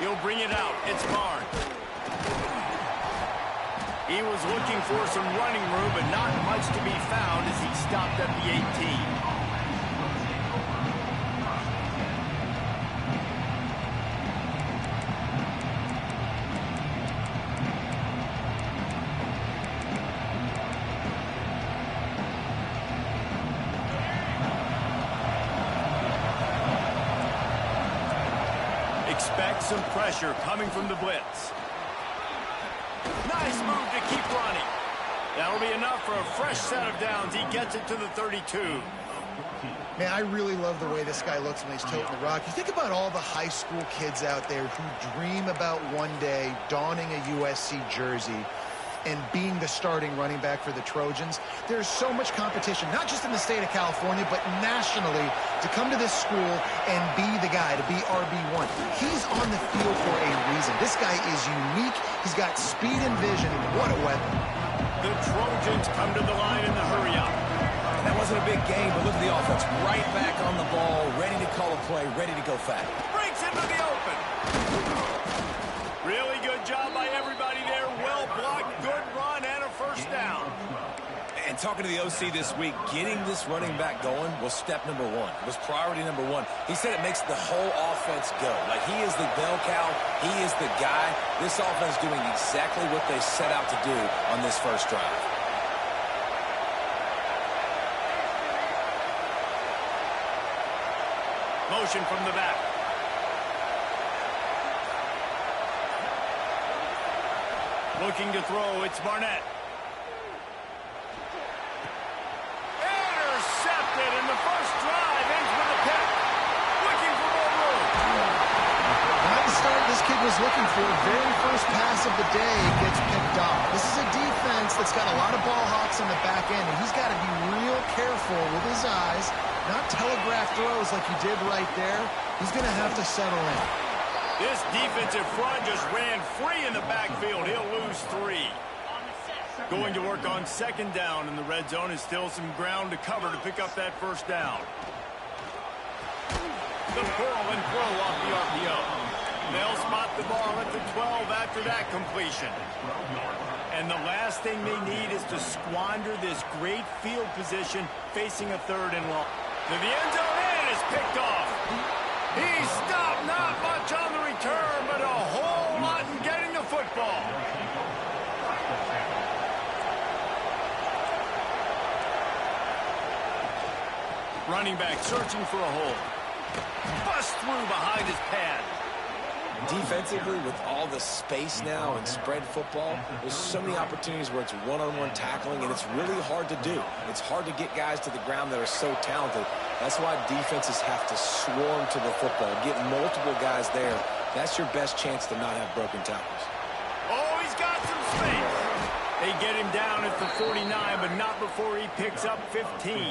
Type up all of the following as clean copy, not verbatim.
He'll bring it out. It's Barnes. He was looking for some running room, but not much to be found as he stopped at the 18. Expect some pressure coming from the blitz. Nice move to keep running. That'll be enough for a fresh set of downs. He gets it to the 32. Man, I really love the way this guy looks when he's toting the rock. You think about all the high school kids out there who dream about one day donning a USC jersey and being the starting running back for the Trojans. There's so much competition, not just in the state of California, but nationally, to come to this school and be the guy, to be RB1. He's on the field for a reason. This guy is unique. He's got speed and vision. What a weapon. The Trojans come to the line in the hurry up. That wasn't a big game, but look at the offense. Right back on the ball, ready to call a play, ready to go fast. Breaks into the open. Really good job by everybody there. Well blocked, good run, and a first down. And talking to the OC this week, getting this running back going was step number one. It was priority number one. He said it makes the whole offense go. Like, he is the bell cow. He is the guy. This offense doing exactly what they set out to do on this first drive. Motion from the back. Looking to throw, it's Barnett. Intercepted, and the first drive ends with a pick. Looking for more room. Not the start this kid was looking for. Very first pass of the day gets picked off. This is a defense that's got a lot of ball hawks on the back end, and he's got to be real careful with his eyes, not telegraph throws like he did right there. He's going to have to settle in. This defensive front just ran free in the backfield. He'll lose 3. Going to work on second down in the red zone is still some ground to cover to pick up that first down. The curl and throw off the RPO. They'll spot the ball at the 12 after that completion. And the last thing they need is to squander this great field position facing a 3rd and long. To the end zone, and is picked off. He stopped, not much on the return, but a whole lot in getting the football. Running back searching for a hole. Bust through behind his pad. Defensively, with all the space now and spread football, there's so many opportunities where it's one-on-one tackling, and it's really hard to do. It's hard to get guys to the ground that are so talented. That's why defenses have to swarm to the football, get multiple guys there. That's your best chance to not have broken tackles. Oh, he's got some space. They get him down at the 49, but not before he picks up 15.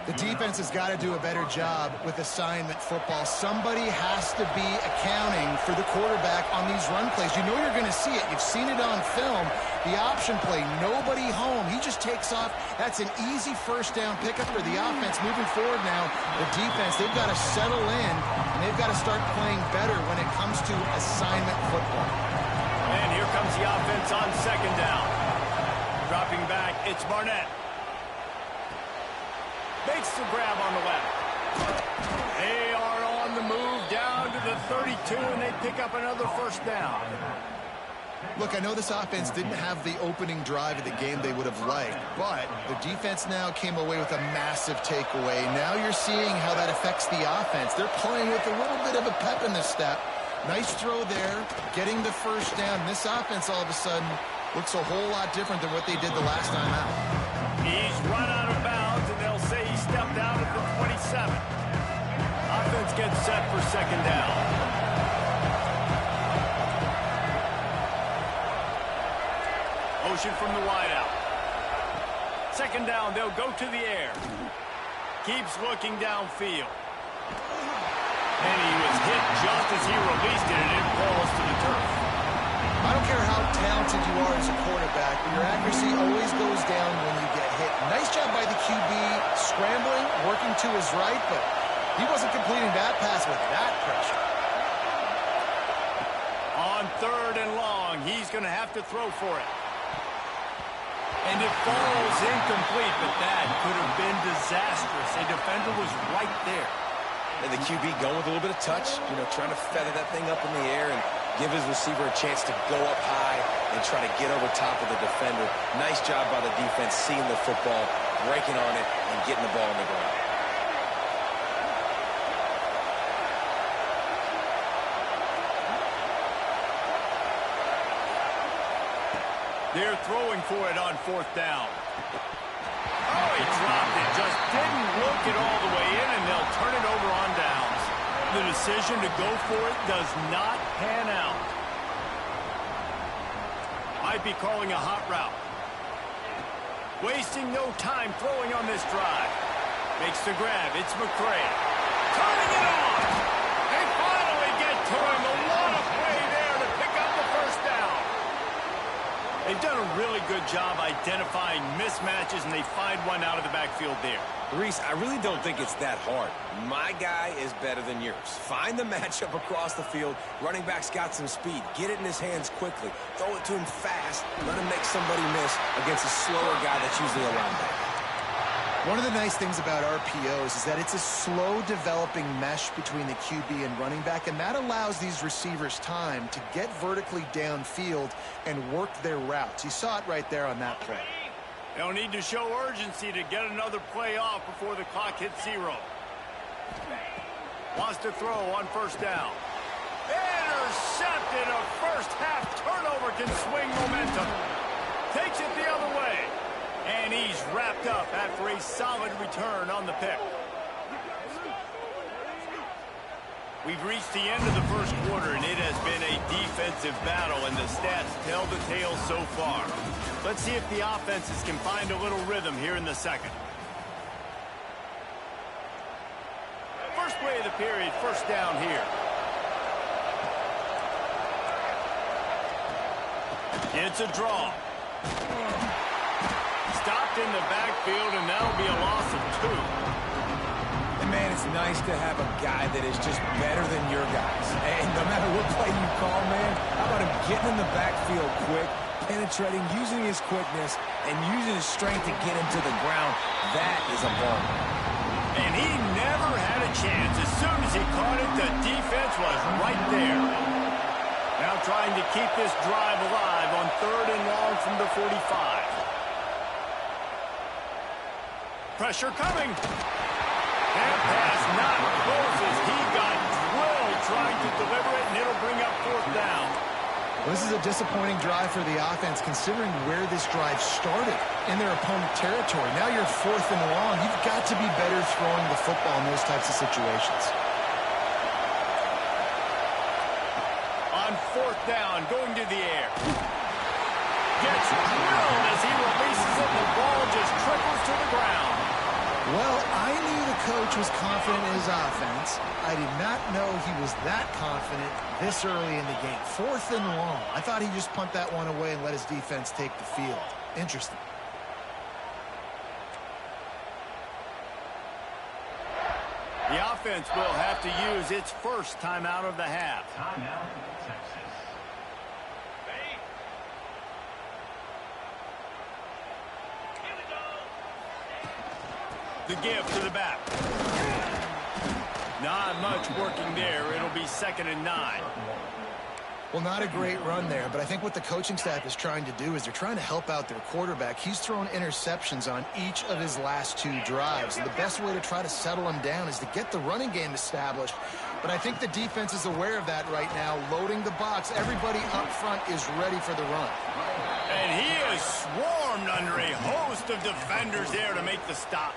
The defense has got to do a better job with assignment football. Somebody has to be accounting for the quarterback on these run plays. You know you're going to see it. You've seen it on film. The option play, nobody home. He just takes off. That's an easy first down pickup for the offense. Moving forward now, the defense, they've got to settle in, and they've got to start playing better when it comes to assignment football. And here comes the offense on second down. Dropping back, it's Barnett. Makes the grab on the left. They are on the move down to the 32, and they pick up another first down. Look, I know this offense didn't have the opening drive of the game they would have liked, but the defense now came away with a massive takeaway. Now you're seeing how that affects the offense. They're playing with a little bit of a pep in the step. Nice throw there, getting the first down. This offense all of a sudden looks a whole lot different than what they did the last time out. He's run out of bounds, and they'll say he stepped out at the 27. Offense gets set for second down. Motion from the wideout. Second down, they'll go to the air. Keeps looking downfield. And he was hit just as he released it, and it falls to the turf. I don't care how talented you are as a quarterback, but your accuracy always goes down when you get hit. Nice job by the QB scrambling, working to his right, but he wasn't completing that pass with that pressure. On 3rd and long, he's going to have to throw for it. And it falls incomplete, but that could have been disastrous. A defender was right there. And the QB going with a little bit of touch, trying to feather that thing up in the air and give his receiver a chance to go up high and try to get over top of the defender. Nice job by the defense seeing the football, breaking on it, and getting the ball on the ground. They're throwing for it on 4th down. Oh, he dropped it. Just didn't look it all the way in, and they'll turn it over on downs. The decision to go for it does not pan out. Might be calling a hot route. Wasting no time throwing on this drive. Makes the grab. It's McCray. Turning it on. They finally get to him. A lot of play there to pick up the 1st down. They've done a really good job identifying mismatches, and they find one out of the backfield there. Reese, I really don't think it's that hard. My guy is better than yours. Find the matchup across the field. Running back's got some speed. Get it in his hands quickly. Throw it to him fast. Let him make somebody miss against a slower guy that's usually a linebacker. One of the nice things about RPOs is that it's a slow developing mesh between the QB and running back, and that allows these receivers time to get vertically downfield and work their routes. You saw it right there on that play. They'll need to show urgency to get another play off before the clock hits 0. Wants to throw on 1st down. Intercepted. A first-half turnover can swing momentum. Takes it the other way. And he's wrapped up after a solid return on the pick. We've reached the end of the 1st quarter, and it has been a defensive battle, and the stats tell the tale so far. Let's see if the offenses can find a little rhythm here in the 2nd. First play of the period, 1st down here. It's a draw. Stopped in the backfield, and that'll be a loss of 2. And, man, it's nice to have a guy that is just better than your guys. And no matter what play you call, man, how about him getting in the backfield quick, penetrating, using his quickness, and using his strength to get him to the ground. That is a ball. And he never had a chance. As soon as he caught it, the defense was right there. Now trying to keep this drive alive on 3rd and long from the 45. Pressure coming. That pass not close as he got drilled trying to deliver it, and it'll bring up 4th down. This is a disappointing drive for the offense, considering where this drive started in their opponent territory. Now you're 4th and long. You've got to be better throwing the football in those types of situations. On 4th down, going to the air. Gets drilled as he releases it. The ball just trickles to the ground. Well, I knew the coach was confident in his offense. I did not know he was that confident this early in the game. 4th and long. I thought he'd just punt that one away and let his defense take the field. Interesting. The offense will have to use its 1st timeout of the half. Timeout, Texas. The give to the back. Not much working there. It'll be 2nd and 9. Well, not a great run there, but I think what the coaching staff is trying to do is they're trying to help out their quarterback. He's thrown interceptions on each of his last 2 drives, and the best way to try to settle him down is to get the running game established. But I think the defense is aware of that right now, loading the box. Everybody up front is ready for the run. And he is swarmed under a host of defenders there to make the stop.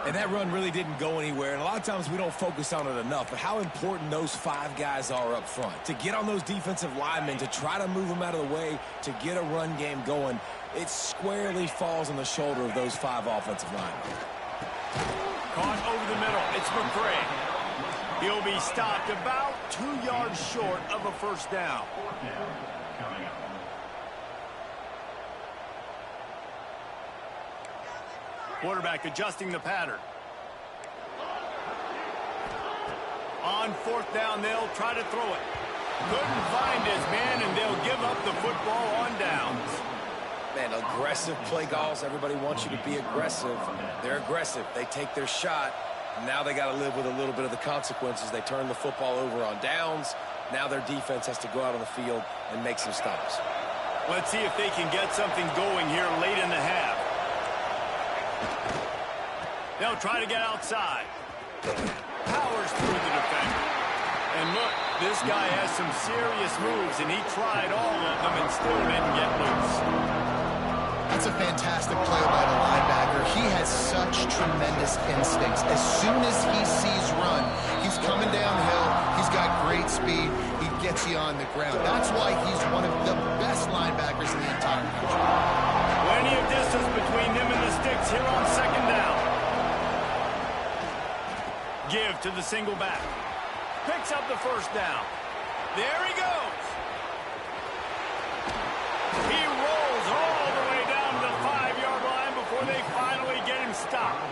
And that run really didn't go anywhere. And a lot of times we don't focus on it enough. But how important those 5 guys are up front. To get on those defensive linemen, to try to move them out of the way, to get a run game going, it squarely falls on the shoulder of those 5 offensive linemen. Caught over the middle. It's McCray. He'll be stopped about 2 yards short of a 1st down. Quarterback adjusting the pattern. On 4th down, they'll try to throw it. Couldn't find his man, and they'll give up the football on downs. Man, aggressive play calls. Everybody wants you to be aggressive. They're aggressive. They take their shot. Now they got to live with a little bit of the consequences. They turn the football over on downs. Now their defense has to go out on the field and make some stops. Let's see if they can get something going here late in the half. They'll try to get outside. Powers through the defender. And look, this guy has some serious moves, and he tried all of them and still didn't get loose. That's a fantastic play by the linebacker. He has such tremendous instincts. As soon as he sees run, he's coming downhill. He's got great speed. He gets you on the ground. That's why he's one of the best linebackers in the entire country. Plenty of distance between him and the sticks here on second down. Give to the single back. Picks up the first down. There he goes. He rolls all the way down to the 5-yard line before they finally get him stopped.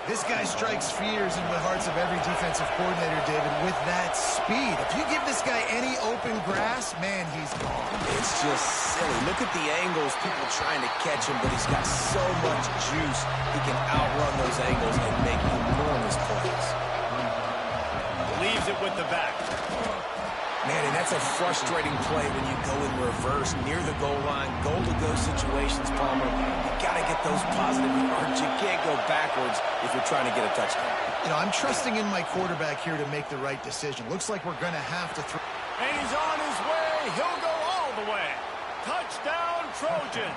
This guy strikes fears into the hearts of every defensive coordinator, David, with that speed. If you give this guy any open grass, man, he's gone. It's just silly. Look at the angles, people trying to catch him, but he's got so much juice. He can outrun those angles and make enormous plays. Leaves it with the back. Man, and that's a frustrating play when you go in reverse near the goal line, goal-to-go situations, Palmer. You got to get those positive yards. You can't go backwards if you're trying to get a touchdown. You know, I'm trusting in my quarterback here to make the right decision. Looks like we're going to have to throw. And he's on his way. He'll go all the way. Touchdown, Trojans.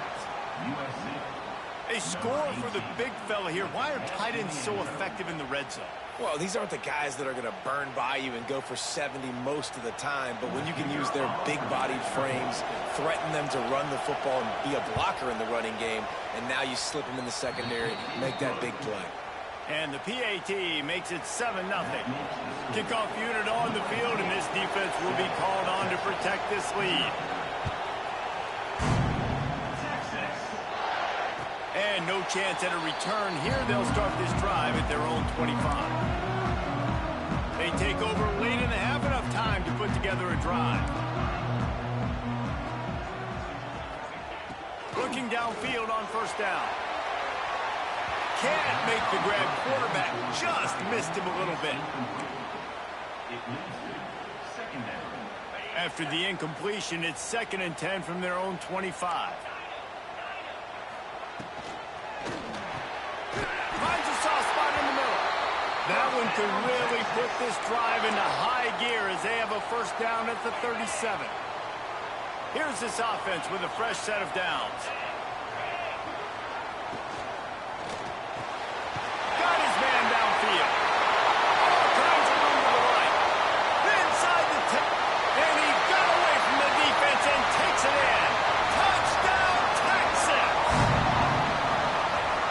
A score for the big fella here. Why are tight ends so effective in the red zone? Well, these aren't the guys that are going to burn by you and go for 70 most of the time, but when you can use their big-bodied frames, threaten them to run the football and be a blocker in the running game, and now you slip them in the secondary, make that big play. And the PAT makes it 7-0. Kickoff unit on the field, and this defense will be called on to protect this lead. And no chance at a return here. They'll start this drive at their own 25. They take over late in the half, enough time to put together a drive. Looking downfield on first down. Can't make the grab. Quarterback just missed him a little bit. After the incompletion, it's 2nd and 10 from their own 25. Finds a soft spot in the middle. That one could really put this drive into high gear as they have a first down at the 37. Here's this offense with a fresh set of downs. Got his man downfield. All kinds of room to the right. Inside the 10. And he got away from the defense and takes it in. Touchdown, Texas!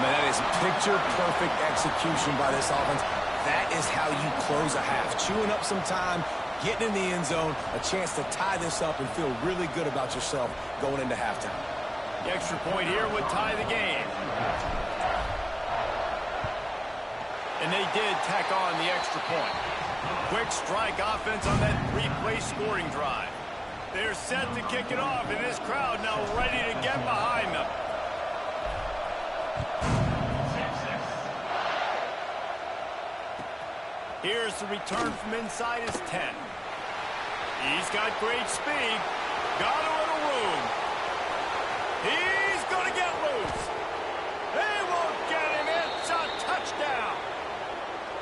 Man, that is picture-perfect execution by this offense. That is how you close a half. Chewing up some time, getting in the end zone, a chance to tie this up and feel really good about yourself going into halftime. The extra point here would tie the game. And they did tack on the extra point. Quick strike offense on that 3-play scoring drive. They're set to kick it off, and this crowd now ready to get behind them. Here's the return from inside his 10. He's got great speed. Got a little room. He's going to get loose. They won't get him. It's a touchdown.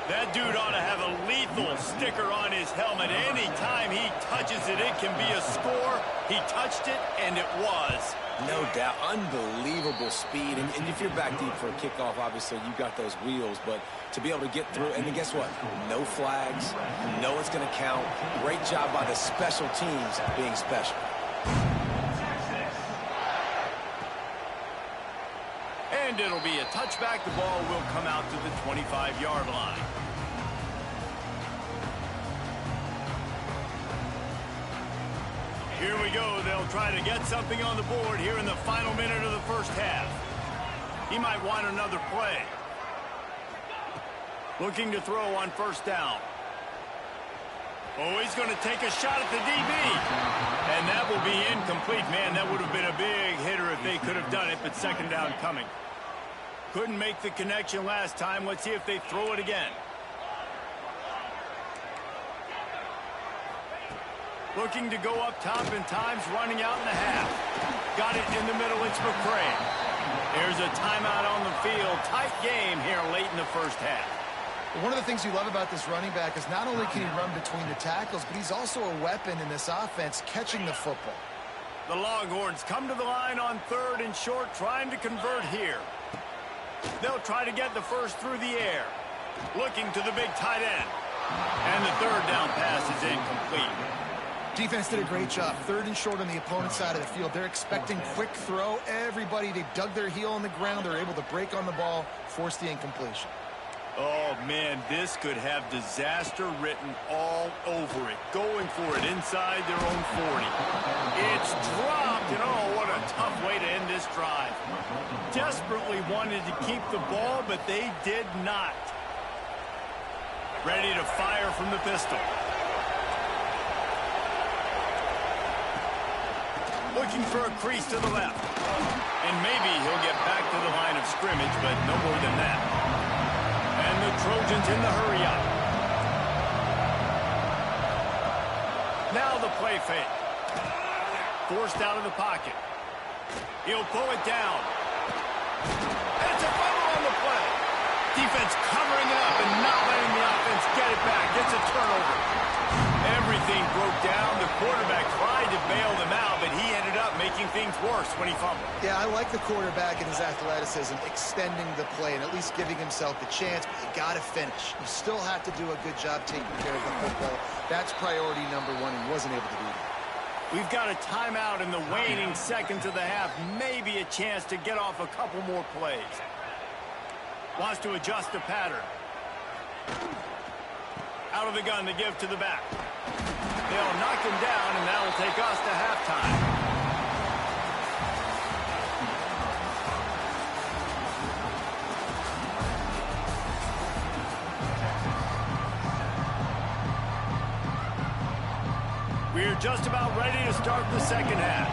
That dude ought to have a lethal sticker on his helmet. Anytime he touches it, it can be a score. He touched it, and it was. No doubt. Unbelievable speed. And if you're back deep for a kickoff, obviously, you got those wheels. But to be able to get through, and then guess what? No flags. You know it's going to count. Great job by the special teams being special. And it'll be a touchback. The ball will come out to the 25-yard line. Here we go. They'll try to get something on the board here in the final minute of the first half. He might want another play. Looking to throw on first down. Oh, he's going to take a shot at the DB. And that will be incomplete. Man, that would have been a big hitter if they could have done it, but second down coming. Couldn't make the connection last time. Let's see if they throw it again. Looking to go up top in times, running out in the half. Got it in the middle, it's McCray. There's a timeout on the field. Tight game here late in the first half. One of the things you love about this running back is not only can he run between the tackles, but he's also a weapon in this offense, catching the football. The Longhorns come to the line on 3rd and short, trying to convert here. They'll try to get the first through the air. Looking to the big tight end. And the 3rd down pass is incomplete. Defense did a great job. 3rd and short on the opponent's side of the field. They're expecting quick throw. Everybody, they dug their heel on the ground. They're able to break on the ball, force the incompletion. Oh, man, this could have disaster written all over it. Going for it inside their own 40. It's dropped, and oh, what a tough way to end this drive. Desperately wanted to keep the ball, but they did not. Ready to fire from the pistol. Looking for a crease to the left. And maybe he'll get back to the line of scrimmage, but no more than that. And the Trojans in the hurry-up. Now the play fake. Forced out of the pocket. He'll pull it down. And it's a fumble on the play. Defense covering it up and not letting the offense get it back. Gets a turnover. Everything broke down. The quarterback tried to bail them out, but he ended up making things worse when he fumbled. Yeah, I like the quarterback and his athleticism, extending the play and at least giving himself the chance, but you got to finish. You still have to do a good job taking care of the football. That's priority number 1, and wasn't able to do that. We've got a timeout in the waning seconds of the half. Maybe a chance to get off a couple more plays. Wants to adjust the pattern. Out of the gun to give to the back. They'll knock him down, and that'll take us to halftime. We're just about ready to start the second half.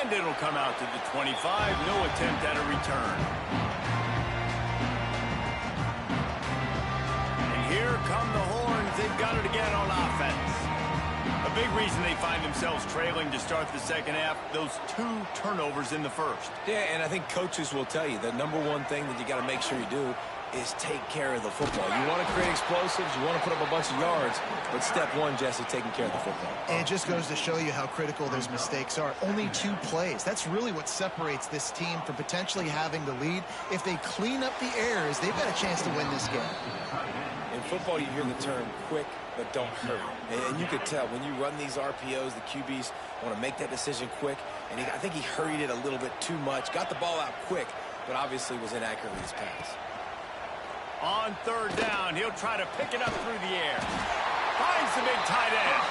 And it'll come out to the 25. No attempt at a return. And here come the Horns. They've got it again on offense. A big reason they find themselves trailing to start the second half, those 2 turnovers in the first. Yeah, and I think coaches will tell you the number 1 thing that you got to make sure you do is take care of the football. You want to create explosives, you want to put up a bunch of yards, but step 1, Jesse, taking care of the football. And it just goes to show you how critical those mistakes are. Only 2 plays. That's really what separates this team from potentially having the lead. If they clean up the errors, they've got a chance to win this game. In football, you hear the term quick, but don't hurry. And you could tell when you run these RPOs, the QBs want to make that decision quick. And I think he hurried it a little bit too much. Got the ball out quick, but obviously was inaccurate with his pass. On 3rd down, he'll try to pick it up through the air. Finds the big tight end.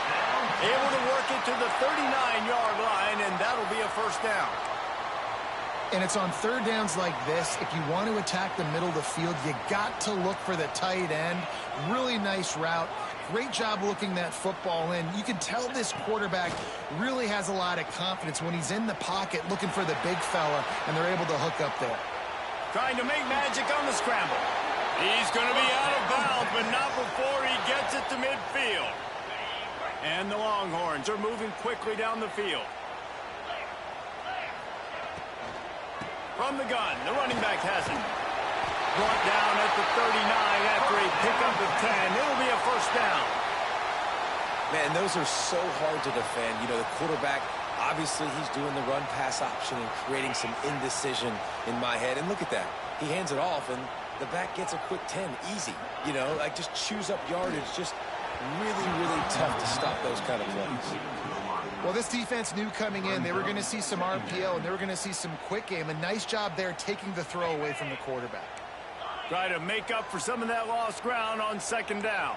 Able to work it to the 39-yard line, and that'll be a first down. And it's on 3rd downs like this. If you want to attack the middle of the field, you got to look for the tight end. Really nice route. Great job looking that football in. You can tell this quarterback really has a lot of confidence when he's in the pocket looking for the big fella, and they're able to hook up there. Trying to make magic on the scramble. He's going to be out of bounds, but not before he gets it to midfield. And the Longhorns are moving quickly down the field. From the gun, the running back has it. Brought down at the 39 after a pickup of 10. It'll be a first down. Man, those are so hard to defend. You know, the quarterback, obviously he's doing the run-pass option and creating some indecision in my head. And look at that. He hands it off, and the back gets a quick 10. Easy. You know, like just chews up yardage. Just really, really tough to stop those kind of plays. Well, this defense knew coming in they were going to see some RPO, and they were going to see some quick game. A nice job there taking the throw away from the quarterback. Try to make up for some of that lost ground on 2nd down.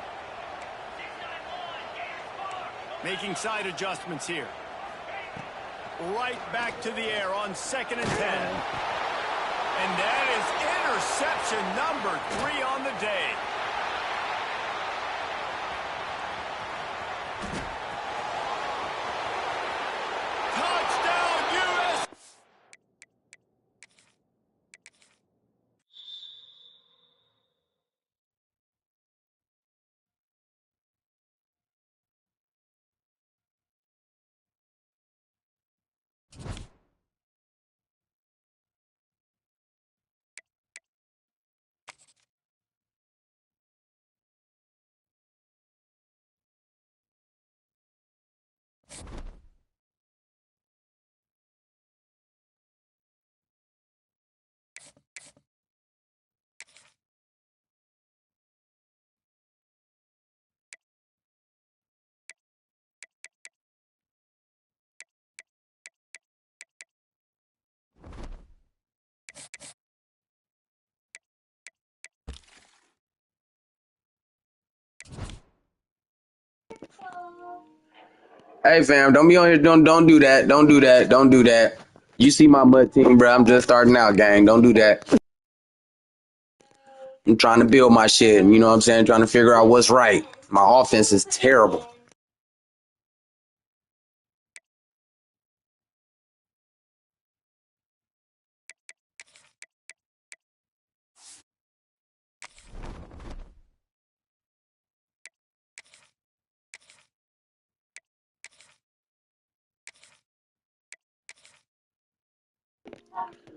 Making side adjustments here. Right back to the air on 2nd and 10. And that is interception number 3 on the day. Touchdown, U.S. Hey fam, don't be on here. Don't do that. Don't do that. Don't do that. You see my mud team, bro. I'm just starting out, gang. Don't do that. I'm trying to build my shit. You know what I'm saying? Trying to figure out what's right. My offense is terrible.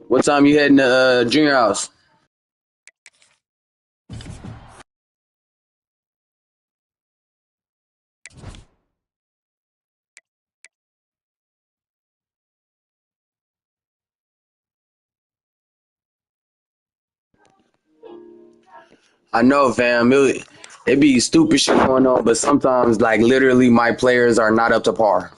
What time you heading to junior house? I know, fam. It be stupid shit going on, but sometimes, like, literally, my players are not up to par.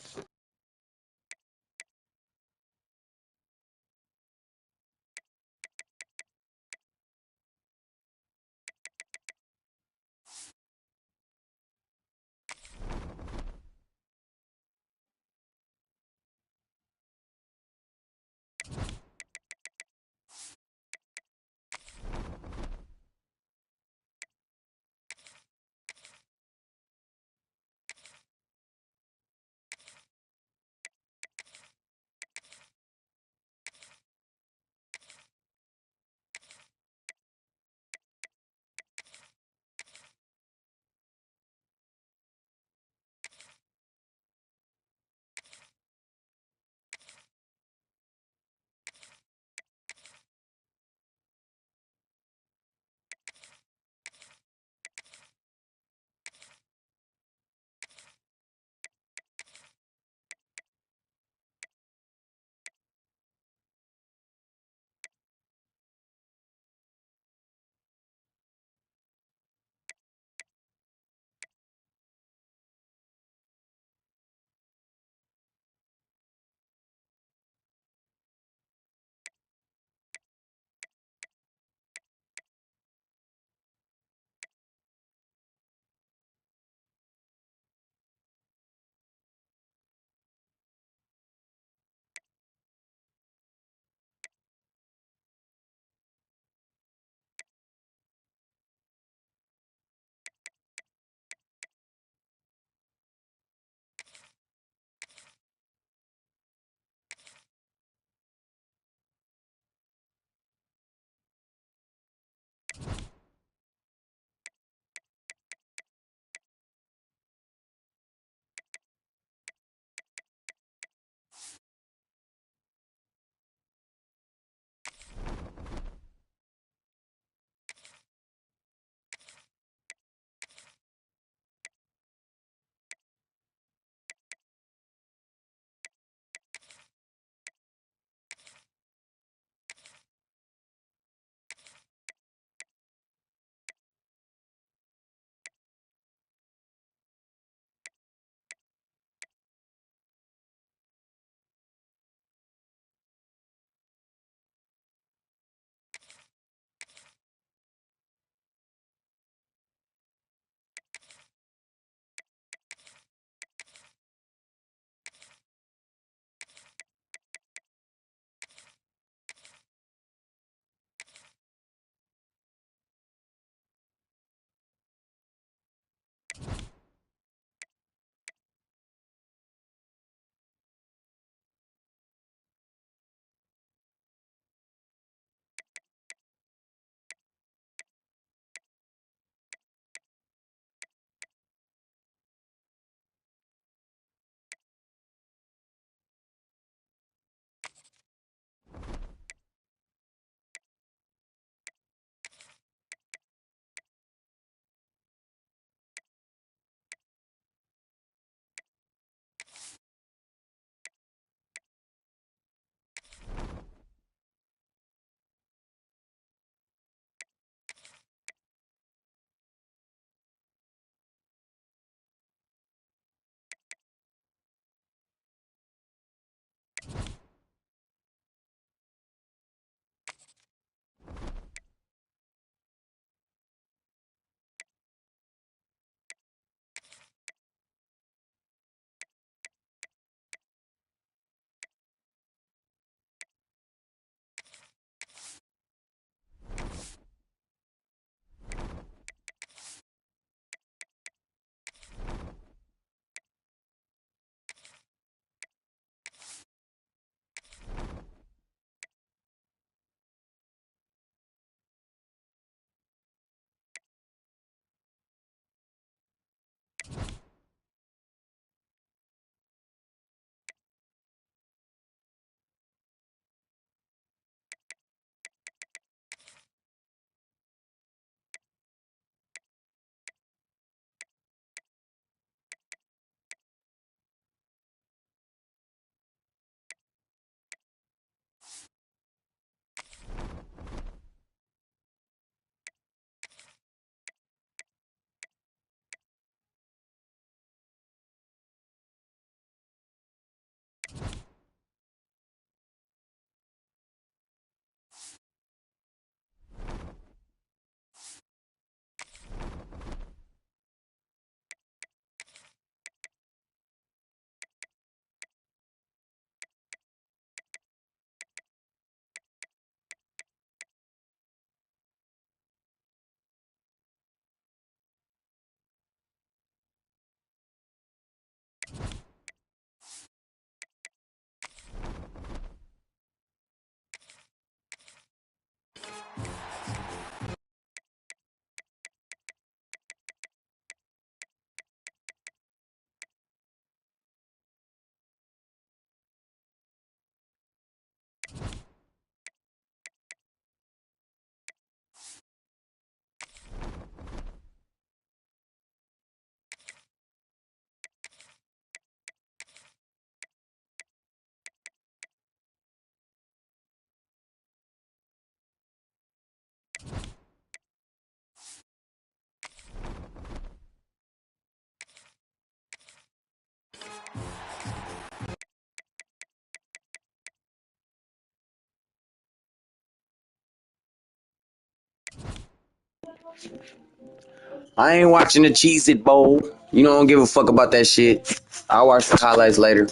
I ain't watching the Cheez-It Bowl. You know, I don't give a fuck about that shit. I'll watch the highlights later.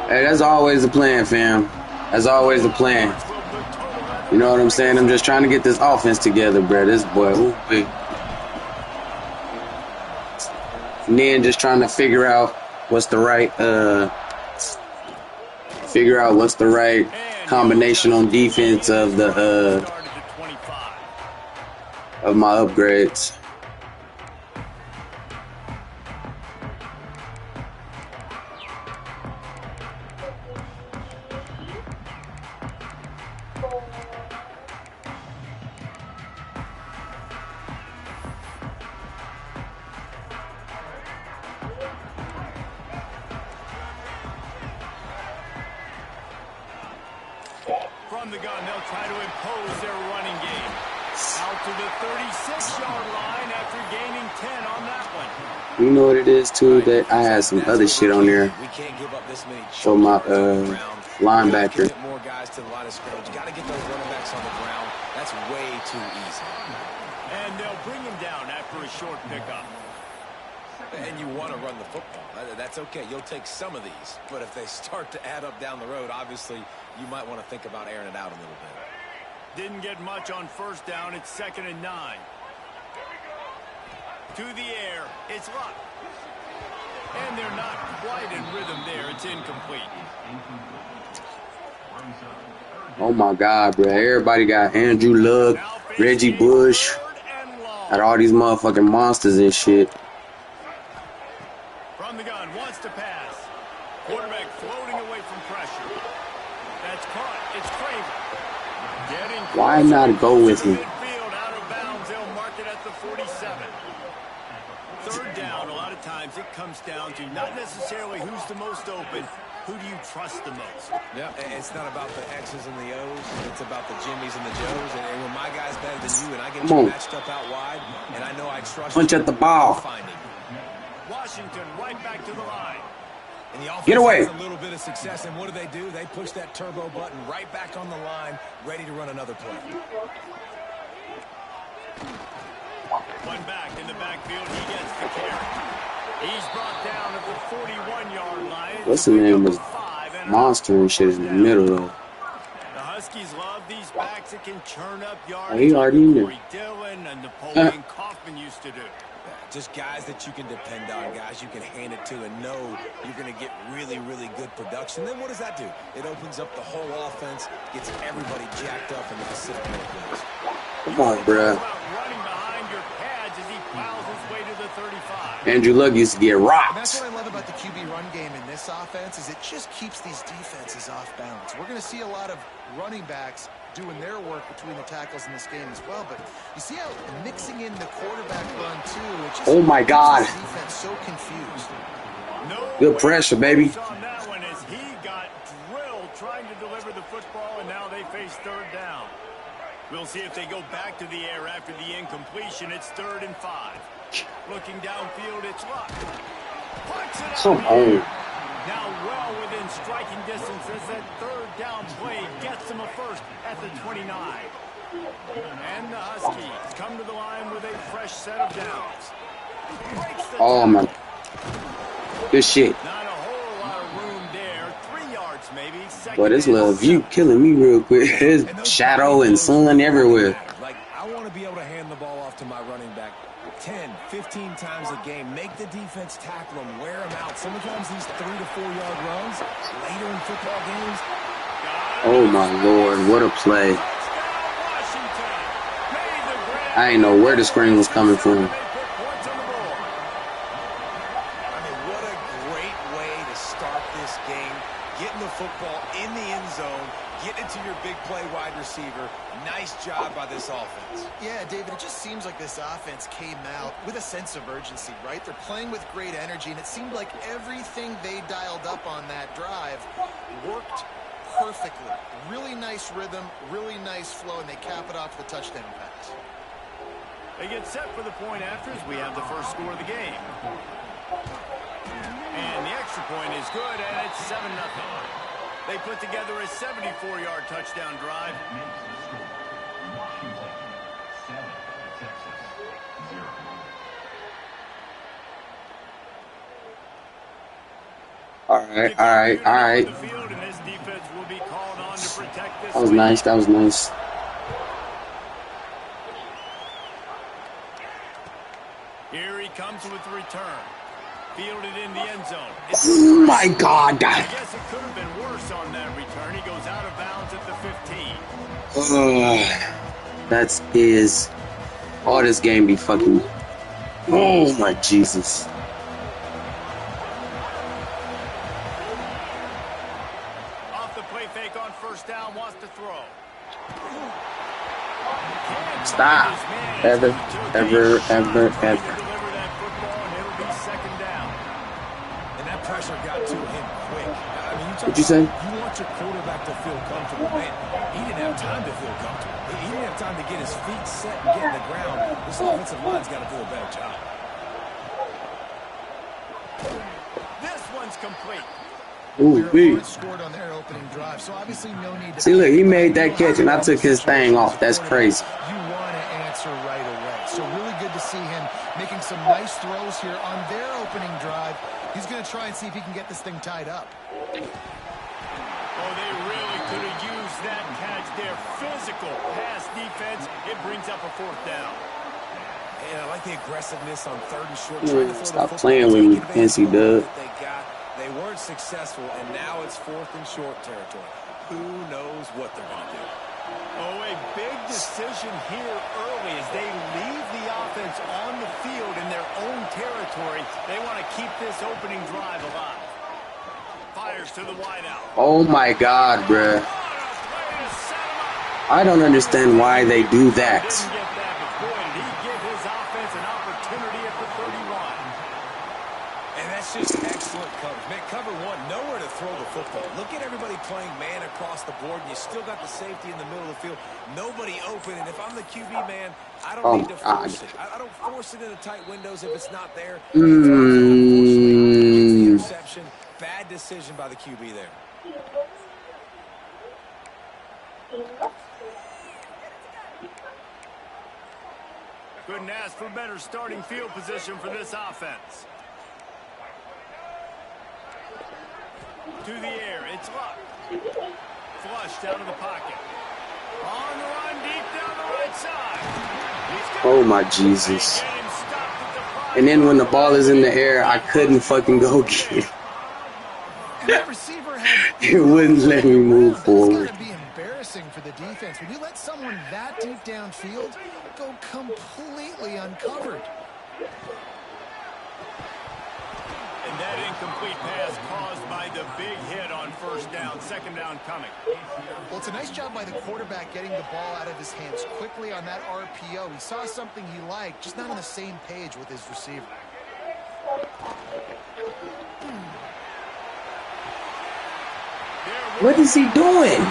Hey, that's always the plan, fam. That's always the plan. You know what I'm saying? I'm just trying to get this offense together, bro. This boy, and then just trying to figure out what's the right combination on defense of the of my upgrades. From the gun, they'll try to impose their running game. Out to the 36-yard line after gaining 10 on that one. You know what it is, too, that I had some other shit on there for my linebacker. Get more guys to the line of scrimmage. You got to get those running backs on the ground. That's way too easy. And they'll bring him down after a short pickup. And you want to run the football. That's okay. You'll take some of these. But if they start to add up down the road, obviously, you might want to think about airing it out a little bit. Didn't get much on first down. It's 2nd and 9. To the air. It's Luck. And they're not quite in rhythm there. It's incomplete. Oh, my God, bro. Everybody got Andrew Luck, Reggie Bush, got all these motherfucking monsters and shit. From the gun, wants to pass. Quarterback floating away from pressure. That's caught. It's Kramer. Why not go with him? Midfield, out of bounds. They'll mark it at the 47. 3rd down, a lot of times it comes down to not necessarily who's the most open, who do you trust the most? Yeah, it's not about the X's and the O's. It's about the Jimmies and the Joes. And when my guy's better than you and I get you matched up out wide, and I know I trust punch you, at the ball. Washington right back to the line. And the offense Get away. has a little bit of success, and what do? They push that turbo button right back on the line, ready to run another play. One back in the backfield. He gets the carry. He's brought down at the 41-yard line. What's the name was Monster and shit in the middle though. The Huskies love these backs that can churn up yards. Oh, he already in there. Corey Dillon and Napoleon Kaufman used to do. Just guys that you can depend on, guys you can hand it to and know you're going to get really, really good production. Then what does that do? It opens up the whole offense, gets everybody jacked up in the Pacific Northwest. Come on, bruh. Running behind your pads as he plows his way to the 35. Andrew Luck used to get rocked. And that's what I love about the QB run game in this offense is it just keeps these defenses off balance. We're going to see a lot of running backs doing their work between the tackles in this game as well. But you see how mixing in the quarterback run too, it just Oh my God. keeps the defense so confused. Good pressure, baby. On that one as he got drilled trying to deliver the football, and now they face 3rd down. We'll see if they go back to the air after the incompletion. It's 3rd and 5. Looking downfield, it's Luck. Punts it Come out on. now well within striking distance as that 3rd down play gets them a first at the 29. And the Huskies come to the line with a fresh set of downs. Oh my. Good shit. Not a whole lot of room there. 3 yards maybe. Boy, this little view killing me real quick. There's shadow and sun everywhere. Like, I want to be able to hand the ball off to my running back 10, 15 times a game. Make the defense tackle them, wear them out. Sometimes these 3 to 4 yard runs later in football games. Oh my Lord, what a play. I didn't know where the screen was coming from. I mean, what a great way to start this game. Getting the football in the end zone, getting it to your big play wide receiver. Nice job by this offense. Yeah, David, it just seems like this offense came out with a sense of urgency, right? They're playing with great energy, and it seemed like everything they dialed up on that drive worked perfectly. Really nice rhythm, really nice flow, and they cap it off with a touchdown pass. They get set for the point after as we have the first score of the game. And the extra point is good, and it's 7-0. They put together a 74-yard touchdown drive. All right. That was nice. That was nice. Here he comes with the return. Fielded in the end zone. Oh my God. I guess it could have been worse on that return. He goes out of bounds at the 15. That is all this game be fucking. Oh my Jesus. Off the play fake on first down, wants to throw. Stop. Ever. Pressure got to him quick. I mean, What'd you say? You want your quarterback to feel comfortable, man. He didn't have time to feel comfortable. He didn't have time to get his feet set and get in the ground. This offensive line's got to do a better job. This one's complete. Well, Ooh, your wee. opponent scored on their opening drive, so obviously no need to See, look, he panic, but made I that know catch, and I how took his thing situation as off. a That's quarterback, crazy. you want to answer right away. So really good to see him making some nice throws here on their opening drive. He's going to try and see if he can get this thing tied up. Oh, they really could have used that catch there. Physical pass defense. It brings up a 4th down. And I like the aggressiveness on 3rd and short. Trying to throw Stop the football, playing with me, take advantage NC of the hole Dub. that they got. They weren't successful, and now it's 4th and short territory. Who knows what they're going to do? Oh, a big decision here early as they leave the offense on the field in their own territory. They want to keep this opening drive alive. Fires to the wideout. Oh my God, bruh. I don't understand why they do that. Didn't get that, but boy, did he give his offense an opportunity at the 31. And that's just excellent coverage. Man, cover 1, nowhere to throw the football. Look at everybody playing man across the board, and you still got the safety in the middle of the field. Nobody open, and if I'm the QB, man, I don't need to force it. I don't force it into tight windows if it's not there. Unfortunately, gets the interception. Bad decision by the QB there. Couldn't ask for better starting field position for this offense. To the air, it's Luck. Flushed out of the pocket. On the run, deep down the right side. Oh my Jesus. And then when the ball is in the air, I couldn't fucking go get it. And that receiver had It wouldn't let me move forward. That's got to be embarrassing for the defense. When you let someone that deep downfield go completely uncovered. And that incomplete pass caused by the big hit on 1st down. 2nd down coming. Well, it's a nice job by the quarterback getting the ball out of his hands quickly on that RPO. He saw something he liked, just not on the same page with his receiver. What is he doing?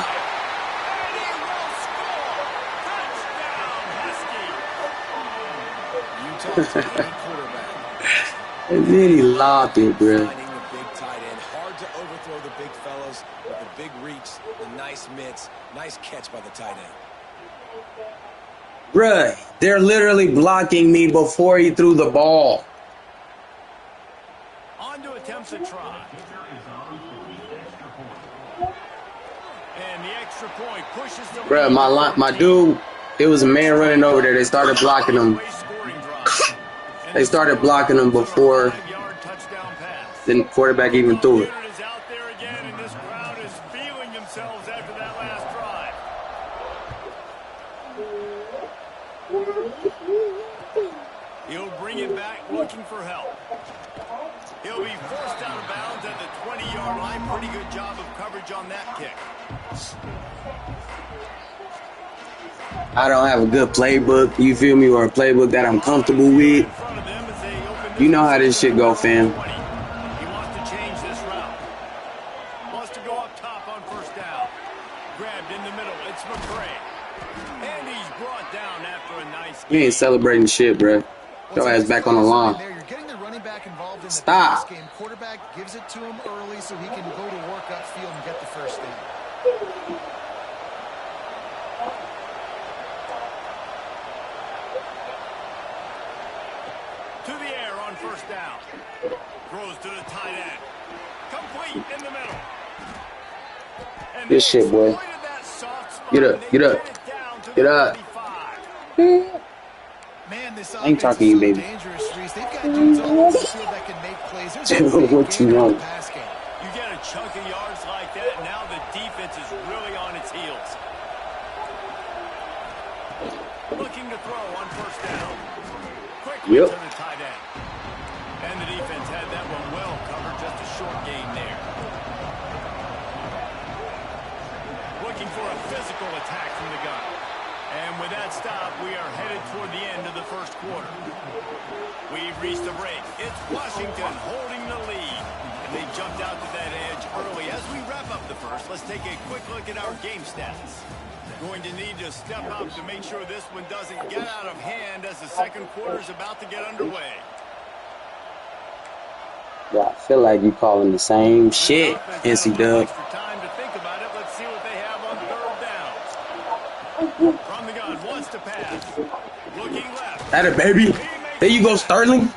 And then he lobbed it, bruh. Finding the big tight end. Hard to overthrow the big fellas with the big reach, the nice mitts. Nice catch by the tight end. Bruh, they're literally blocking me before he threw the ball. On to attempts a try. And the extra point pushes the Bruh, my dude, it was a man running over there. They started blocking him. They started blocking him before the quarterback even threw it. Is out there again, and this crowd is feeling themselves after that last drive. He'll bring it back looking for help. He'll be forced out of bounds at the 20-yard line. Pretty good job of coverage on that kick. I don't have a good playbook, you feel me, or a playbook that I'm comfortable with. You know how this shit go, fam. He wants to change this route. Wants to go up top on 1st down. Grabbed in the middle. It's McCray. And he's brought down after a nice game. You ain't celebrating shit, bruh. Your ass back on the line. You're getting the running back involved in the Stop. pass game. Quarterback gives it to him early so he can go to work upfield and get the 1st down. To the air on 1st down. Throws to the tight end. Complete in the middle. And Good shit, boy. Get up, get up, get up. Man, this I ain't talking to you, baby. dangerous, Reese. They've got dudes all over the field that can make plays. There's a big What you game in want? the pass game. You get a chunk of yards like that, and now the defense is really on its heels. Looking to throw on 1st down. Quickly to the tight end. And the defense had that one well covered. Just a short gain there. Looking for a physical attack from the gun. And with that stop, we are headed toward the end of the 1st quarter. We've reached the break. It's Washington holding the lead. And they jumped out to that edge early. As we wrap up the 1st, let's take a quick look at our game stats. Going to need to step up to make sure this one doesn't get out of hand as the 2nd quarter is about to get underway. Yeah, I feel like you calling the same shit, NC Dub. Time to think about it. Let's see what they have on third down. From the gun, wants to pass. Looking left. That it, baby. There you go, Sterling. And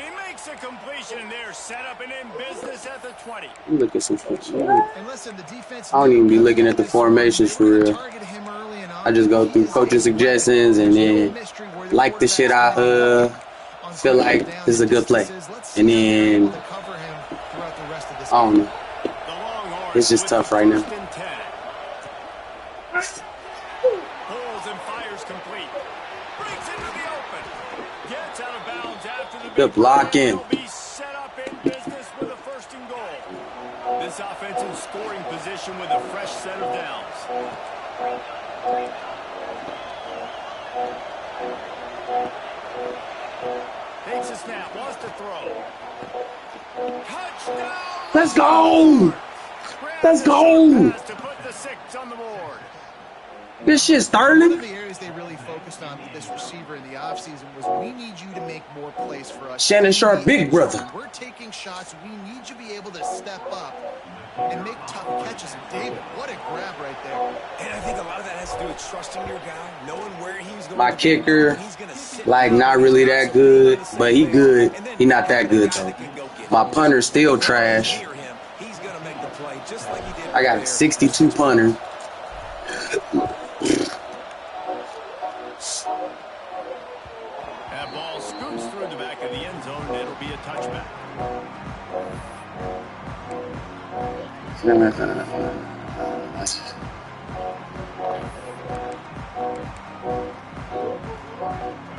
he makes a completion there. Set up and in business at the 20. You look at some shit. And listen, the defense, I don't even be looking at the formations for real. I just go through coaching suggestions and then like the shit I feel like this is a good play. And then I don't know. It's just tough right now. Pulls and fires complete. Breaks into the open. Gets out of bounds after the Good blocking. He'll be set up in business with a first and goal. This offensive scoring position with a fresh set of downs. Takes a snap, wants to throw. Touchdown! Let's go! Let's go! To put the 6 on the board. This shit, One Sterling. of the areas they really focused on with this receiver in the offseason was we need you to make more plays for us. Shannon Sharp, big brother. We're taking shots. We need you to be able to step up and make tough catches. And David, what a grab right there. And I think a lot of that has to do with trusting your guy, knowing where he's going. My kicker, like, not really that good, but he good. He not that good, though. My punter still trash. I got a 62 punter. That ball scoots through the back of the end zone, and it'll be a touchback.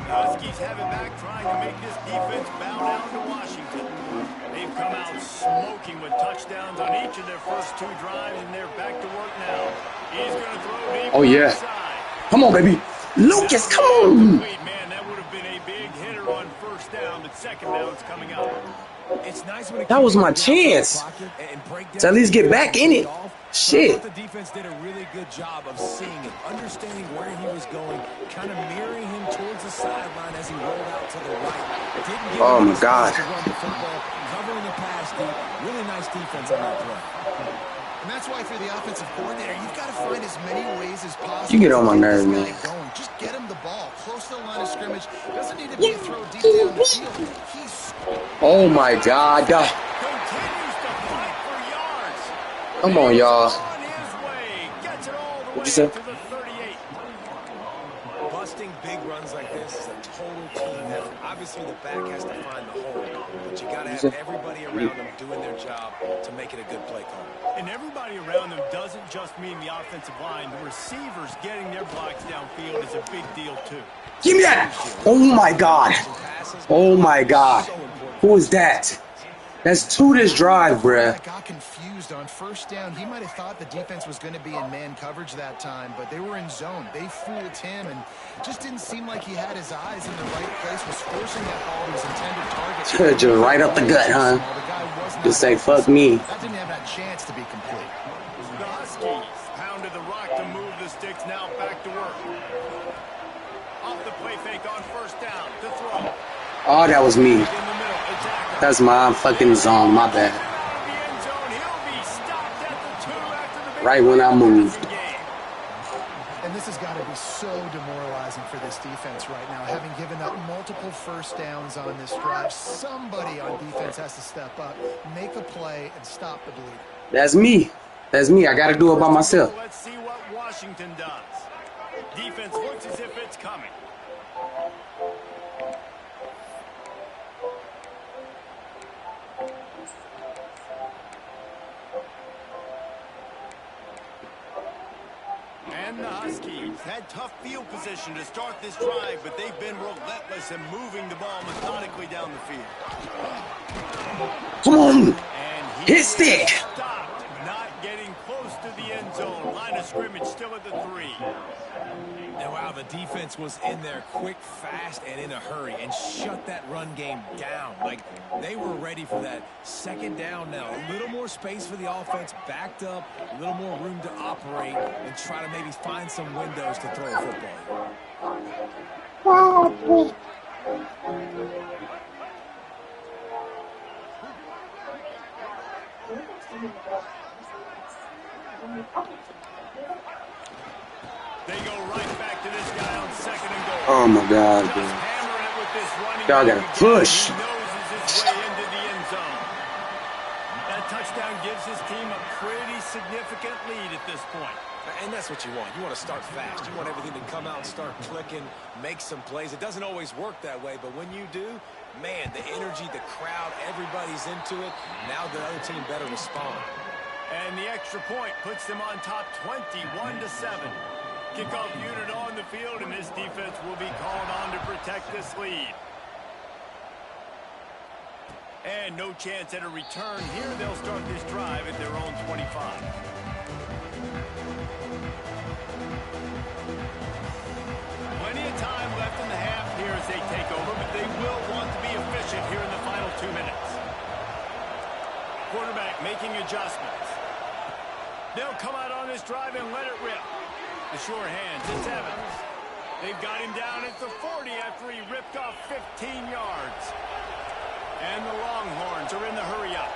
Huskies have it back, trying to make this defense bow down to Washington. They've come out smoking with touchdowns on each of their first 2 drives, and they're back to work now. He's going to throw deep. Oh, yeah. Come on, baby. Lucas, come on. Man, that would have been a big hitter on first down, but second down's coming up. It's nice when That was my chance to at least get back in it. Shit. The defense did a really good job of seeing and understanding where he was going, kind of mirroring him towards the sideline as he rolled out to the right. Didn't give Oh, him my God. to run the football, covering the pass deep. Really nice defense on that play. And that's why for the offensive coordinator, you've got to find as many ways as possible. You get on my to nerves, this man. guy going. Just get him the ball close to the line of scrimmage. Doesn't need to be a throw deep down the field. He's Oh, my God. Continues to fight for yards. Come on, y'all. On his way. Gets it all the way What'd you say? to the 38. Busting big runs like this is a total team effort. Obviously, the back has to find the hole, but you got to have everybody around them doing their job to make it a good play call. And everybody around them doesn't just mean the offensive line. The receivers getting their blocks downfield is a big deal, too. Give me that. Oh, my God. Oh, my God. Who is that? That's 2 this drive, bruh. got confused on first down. He might have thought the defense was going to be in man coverage that time, but they were in zone. They fooled him, and just didn't seem like he had his eyes in the right place. Was forcing that ball to his intended target. Just right up the gut, huh? Just say, fuck me. That didn't have that chance to be complete. The Huskies pounded the rock to move the sticks. Now back to work. Off the play fake on first down to throw. Oh, that was me. In the middle, attacker. That's my fucking zone. My bad. The end zone. He'll be stopped at the 2 after the big Right when I moved. game. And this has got to be so demoralizing for this defense right now. Having given up multiple first downs on this drive, somebody on defense has to step up, make a play, and stop the bleed. That's me. That's me. I got to do it by myself. Let's see what Washington does. Defense looks as if it's coming. And the Huskies had tough field position to start this drive, but they've been relentless in moving the ball methodically down the field. Come on. And he Hit stick. stopped, not getting close to the end zone. Line of scrimmage still at the 3. Now, wow, the defense was in there quick, fast, and in a hurry and shut that run game down. Like, they were ready for that second down now. A little more space for the offense, backed up, a little more room to operate and try to maybe find some windows to throw a football. Oh my God, Just bro. hammering it with this running Y'all back gotta again. push. He noses his way into the end zone. That touchdown gives his team a pretty significant lead at this point. And that's what you want. You want to start fast. You want everything to come out and start clicking, make some plays. It doesn't always work that way, but when you do, man, the energy, the crowd, everybody's into it. Now the other team better respond. And the extra point puts them on top 21-7. Kickoff unit on the field, and this defense will be called on to protect this lead. And no chance at a return here. They'll start this drive at their own 25. Plenty of time left in the half here as they take over, but they will want to be efficient here in the final 2 minutes. Quarterback making adjustments. They'll come out on this drive and let it rip. The sure hands, it's Evans. They've got him down at the 40 after he ripped off 15 yards. And the Longhorns are in the hurry up.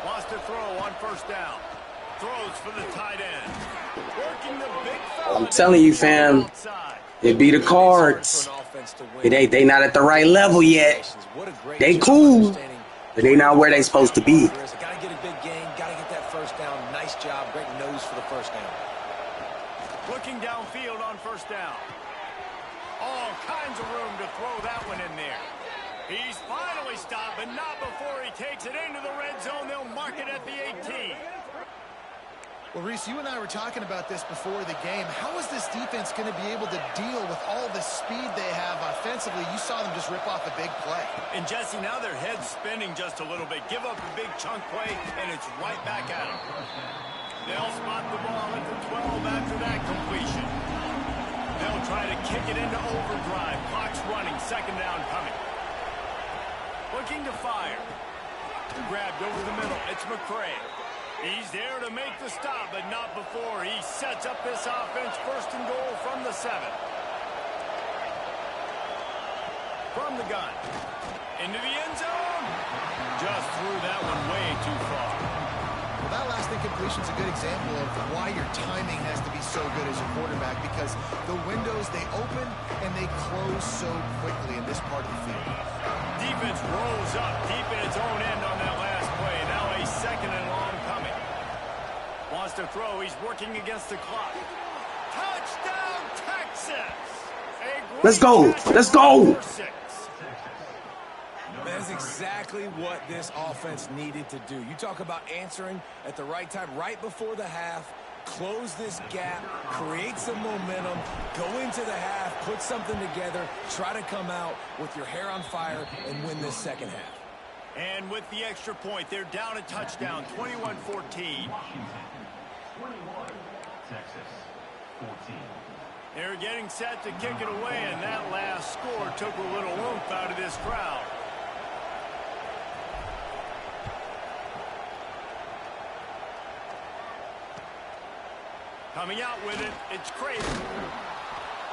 Lost a throw on first down. Throws for the tight end. Working the big fella. I'm telling you, fam, it be the cards. They not at the right level yet. They cool, but they not where they supposed to be. Gotta get a big game. Gotta get that first down. Nice job. Great nose for the first down. Looking downfield on first down. All kinds of room to throw that one in there. He's finally stopped, but not before he takes it into the red zone. They'll mark it at the 18. Well, Reese, you and I were talking about this before the game. How is this defense going to be able to deal with all the speed they have offensively? You saw them just rip off a big play. And, Jesse, now their head's spinning just a little bit. Give up a big chunk play, and it's right back at them. They'll spot the ball at the 12 after that completion. They'll try to kick it into overdrive. Clock's running. Second down coming. Looking to fire. Grabbed over the middle. It's McCray. He's there to make the stop, but not before he sets up this offense. First and goal from the 7. From the gun. Into the end zone. Just threw that one way too far. Well, that last incompletion is a good example of why your timing has to be so good as a quarterback, because the windows, they open and they close so quickly in this part of the field. Defense rolls up deep in its own end on that last play. Now a second and long coming. Wants to throw. He's working against the clock. Touchdown, Texas! Let's go. Let's go. That's exactly what this offense needed to do. You talk about answering at the right time, right before the half, close this gap, create some momentum, go into the half, put something together, try to come out with your hair on fire and win this second half. And with the extra point, they're down a touchdown, 21-14. They're getting set to kick it away, and that last score took a little oomph out of this crowd. Coming out with it, it's crazy.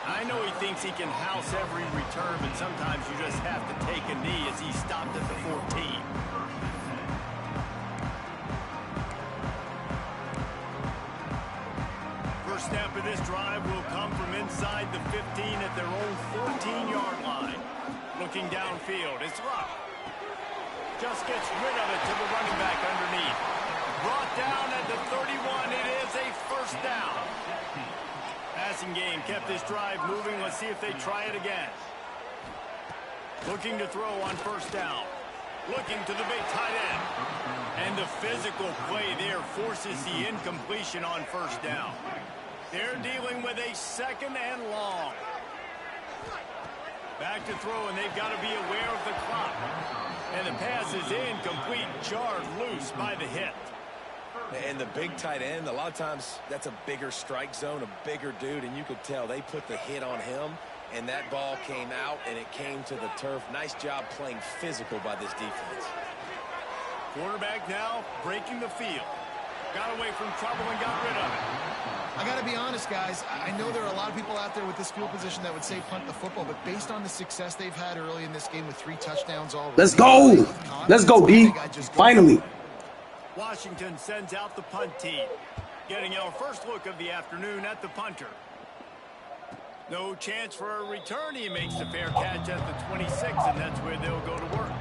I know he thinks he can house every return, but sometimes you just have to take a knee as he stopped at the 14. First snap of this drive will come from inside the 15 at their own 14-yard line. Looking downfield, it's Luck. Just gets rid of it to the running back underneath. Brought down at the 31. It is a first down. Passing game kept this drive moving. Let's see if they try it again. Looking to throw on first down. Looking to the big tight end. And the physical play there forces the incompletion on first down. They're dealing with a second and long. Back to throw, and they've got to be aware of the clock. And the pass is incomplete, jarred loose by the hit. And the big tight end, a lot of times that's a bigger strike zone, a bigger dude, and you could tell they put the hit on him, and that ball came out, and it came to the turf. Nice job playing physical by this defense. Quarterback now breaking the field. Got away from trouble and got rid of it. I got to be honest, guys. I know there are a lot of people out there with this field position that would say punt the football, but based on the success they've had early in this game with 3 touchdowns already. Let's go. Let's go, D. Finally. Washington sends out the punt team. Getting our first look of the afternoon at the punter. No chance for a return. He makes the fair catch at the 26, and that's where they'll go to work.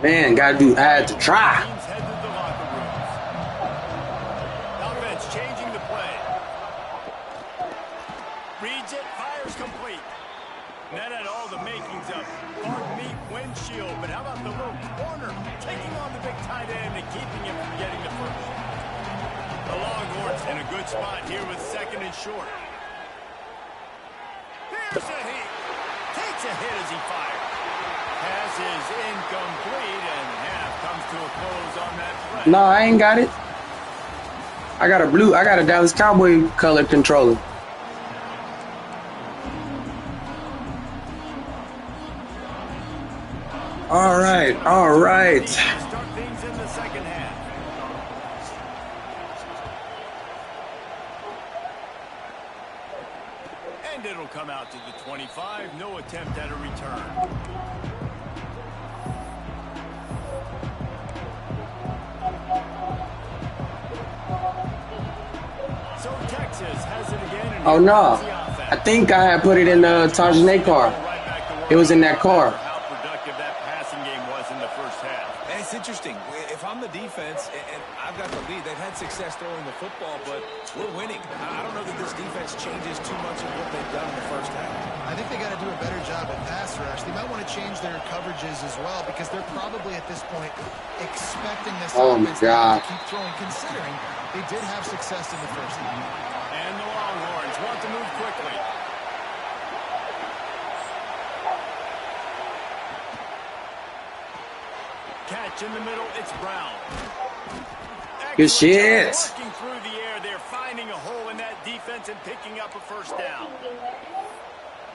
Man, gotta do add to try. Teams head to the locker rooms. Offense changing the play. Reads it, fires complete. And that had all the makings of hard meat windshield, but how about the little corner taking on the big tight end and keeping him from getting the first? The Longhorns in a good spot here with 2nd and short. Here's a hit. Takes a hit as he fires. Pass is incomplete, and half comes to a close on that play. No, I ain't got it. I got a Dallas Cowboy color controller. All right. Start things in the second half. And it'll come out to the 25. No attempt at a return. So Texas has it again. Oh no, I think I had put it in the Tajane car. It was in that car. How productive that passing game was in the first half. And it's interesting. If I'm the defense and I've got the lead, they've had success throwing the football, but we're winning. I don't know that this defense changes too much of what they've done in the first half. I think they got to do a better job at pass rush. They might want to change their coverages as well because they're probably at this point expecting this offense to keep throwing, considering they did have success in the first half. And the Longhorns want to move quickly. Catch in the middle, it's Brown. Good shit. Working through the air, they're finding a hole in that defense and picking up a first down.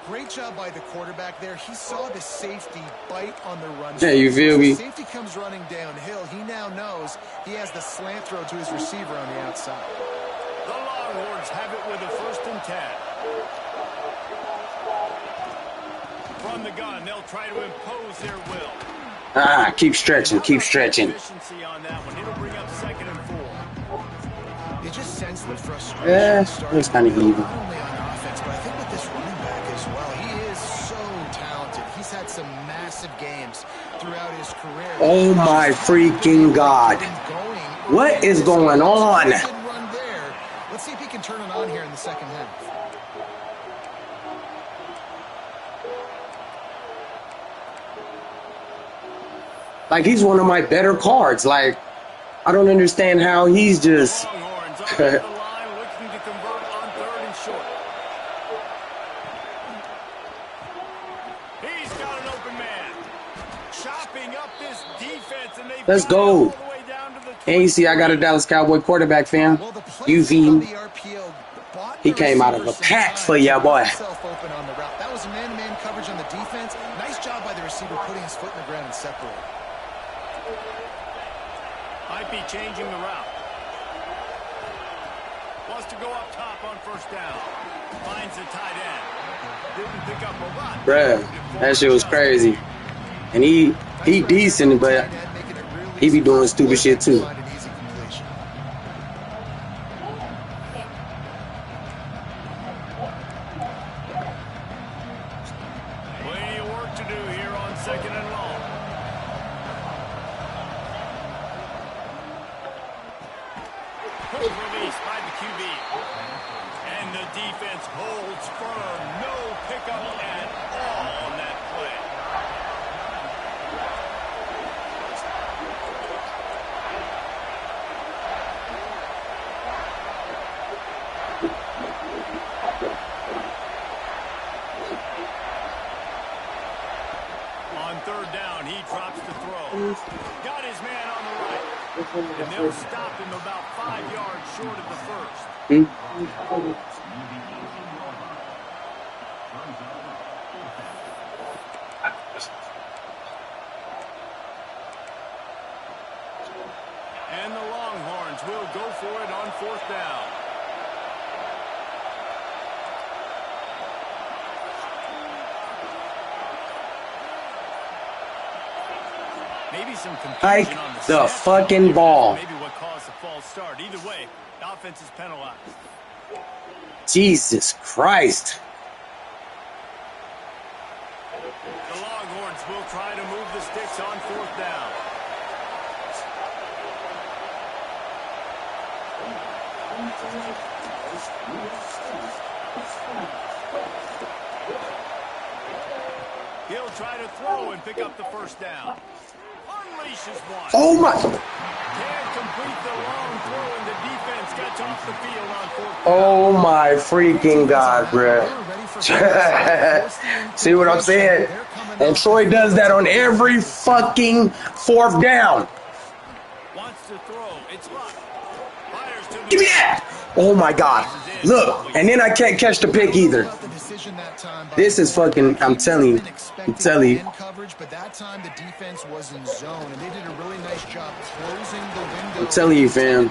Great job by the quarterback there. He saw the safety bite on the run. Yeah, you feel me? The safety comes running downhill. He now knows he has the slant throw to his receiver on the outside. The Longhorns have it with a 1st and 10. From the gun, they'll try to impose their will. Keep stretching. Efficiency on that one. It'll bring up 2nd and 4. You just sense the frustration. Yeah, it's kind of even. Not only on offense, but I think with this running back as well. He is so talented. He's had some massive games throughout his career. Oh my freaking God. What is going on? Let's see if he can turn it on here in the second half. Like, he's one of my better cards. Like, I don't understand how he's just... Longhorns up the line looking to convert on 3rd and short. He's got an open man. Chopping up this defense, and they've Let's got it all go. the way down to the And you see, I got a Dallas Cowboy quarterback, fam. UV. He came out of a pack for ya, boy. That was a man-to-man coverage on the defense. Nice job by the receiver putting his foot in the ground and separating. Might be changing the route. Wants to go up top on 1st down. Finds the tight end. Didn't pick up a lot. Bruh, that shit was crazy. And he decent, but he be doing stupid shit too. Plenty of work to do here on 2nd and long. Quick release by the QB. And the defense holds firm. No pickup at all on that play. On 3rd down, he drops the throw. Got his man on the right. And they'll stop him about 5 yards short of the 1st. And the Longhorns will go for it on 4th down. Maybe some Like confusion on the snap. fucking ball. Maybe what caused the false start. Either way, the offense is penalized. Jesus Christ. The Longhorns will try to move the sticks on 4th down. He'll try to throw and pick up the 1st down. Unleashes one. Oh my. Can't complete the long throw, and the defense gets off the field on 4th down. Oh my freaking God, bruh. See what I'm saying? And Troy does that on every fucking 4th down. Wants to throw. It's locked. Fires to the Give me that. Oh my God. Look, and then I can't catch the pick either. This is fucking, I'm telling you. I'm telling you. But that time the defense was in zone, and they did a really nice job closing the window. I'm telling you, fam.